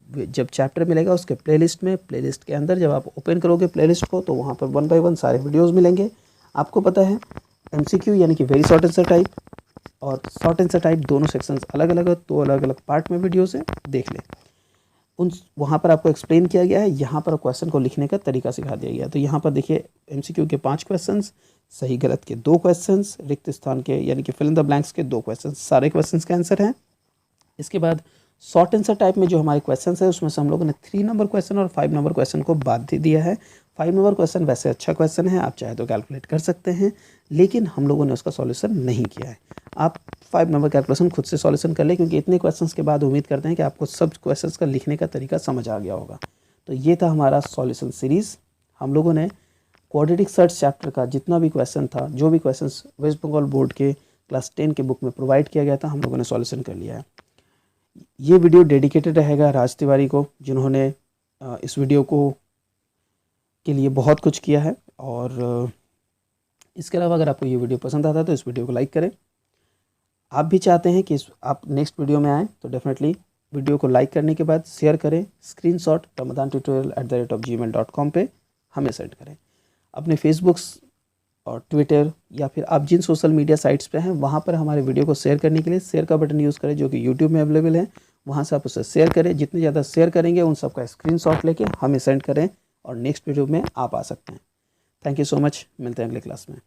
जब चैप्टर मिलेगा उसके प्लेलिस्ट में, प्लेलिस्ट के अंदर जब आप ओपन करोगे प्लेलिस्ट को तो वहाँ पर 1 बाय 1 सारे वीडियोस मिलेंगे। आपको पता है MCQ यानी कि वेरी शॉर्ट आंसर टाइप और शॉर्ट आंसर टाइप दोनों सेक्शंस अलग अलग है, तो अलग अलग पार्ट में वीडियो से देख लें। वहाँ पर आपको एक्सप्लेन किया गया है, यहाँ पर क्वेश्चन को लिखने का तरीका सिखा दिया गया है। तो यहाँ पर देखिए MCQ के 5 क्वेश्चंस, सही गलत के 2 क्वेश्चंस, रिक्त स्थान के यानी कि फिल इन द ब्लैंक्स के 2 क्वेश्चंस, सारे क्वेश्चंस का आंसर है। इसके बाद शॉर्ट आंसर टाइप में जो हमारे क्वेश्चंस है उसमें से हम लोगों ने 3 नंबर क्वेश्चन और 5 नंबर क्वेश्चन को बाद दे दिया है। 5 नंबर क्वेश्चन वैसे अच्छा क्वेश्चन है, आप चाहे तो कैलकुलेट कर सकते हैं, लेकिन हम लोगों ने उसका सॉल्यूशन नहीं किया है। आप 5 नंबर कैलकुलेशन खुद से सॉल्यूशन कर ले, क्योंकि इतने क्वेश्चंस के बाद उम्मीद करते हैं कि आपको सब क्वेश्चंस का लिखने का तरीका समझ आ गया होगा। तो ये था हमारा सॉल्यूशन सीरीज़। हम लोगों ने क्वाड्रेटिक सर्च चैप्टर का जितना भी क्वेश्चन था, जो भी क्वेश्चन वेस्ट बंगाल बोर्ड के क्लास 10 के बुक में प्रोवाइड किया गया था, हम लोगों ने सॉल्यूशन कर लिया है। ये वीडियो डेडिकेटेड रहेगा राज तिवारी को, जिन्होंने इस वीडियो को के लिए बहुत कुछ किया है। और इसके अलावा अगर आपको ये वीडियो पसंद आता है तो इस वीडियो को लाइक करें। आप भी चाहते हैं कि आप नेक्स्ट वीडियो में आएँ तो डेफिनेटली वीडियो को लाइक करने के बाद शेयर करें, स्क्रीनशॉट ramadantutorial@gmail.com पे हमें सेंड करें। अपने फेसबुक और ट्विटर या फिर आप जिन सोशल मीडिया साइट्स पे हैं वहाँ पर हमारे वीडियो को शेयर करने के लिए शेयर का बटन यूज़ करें, जो कि यूट्यूब में अवेलेबल है। वहाँ से आप उसे शेयर करें, जितने ज़्यादा शेयर करेंगे उन सब का स्क्रीनशॉट लेके हमें सेंड करें और नेक्स्ट वीडियो में आप आ सकते हैं। थैंक यू सो मच, मिलते हैं अगले क्लास में।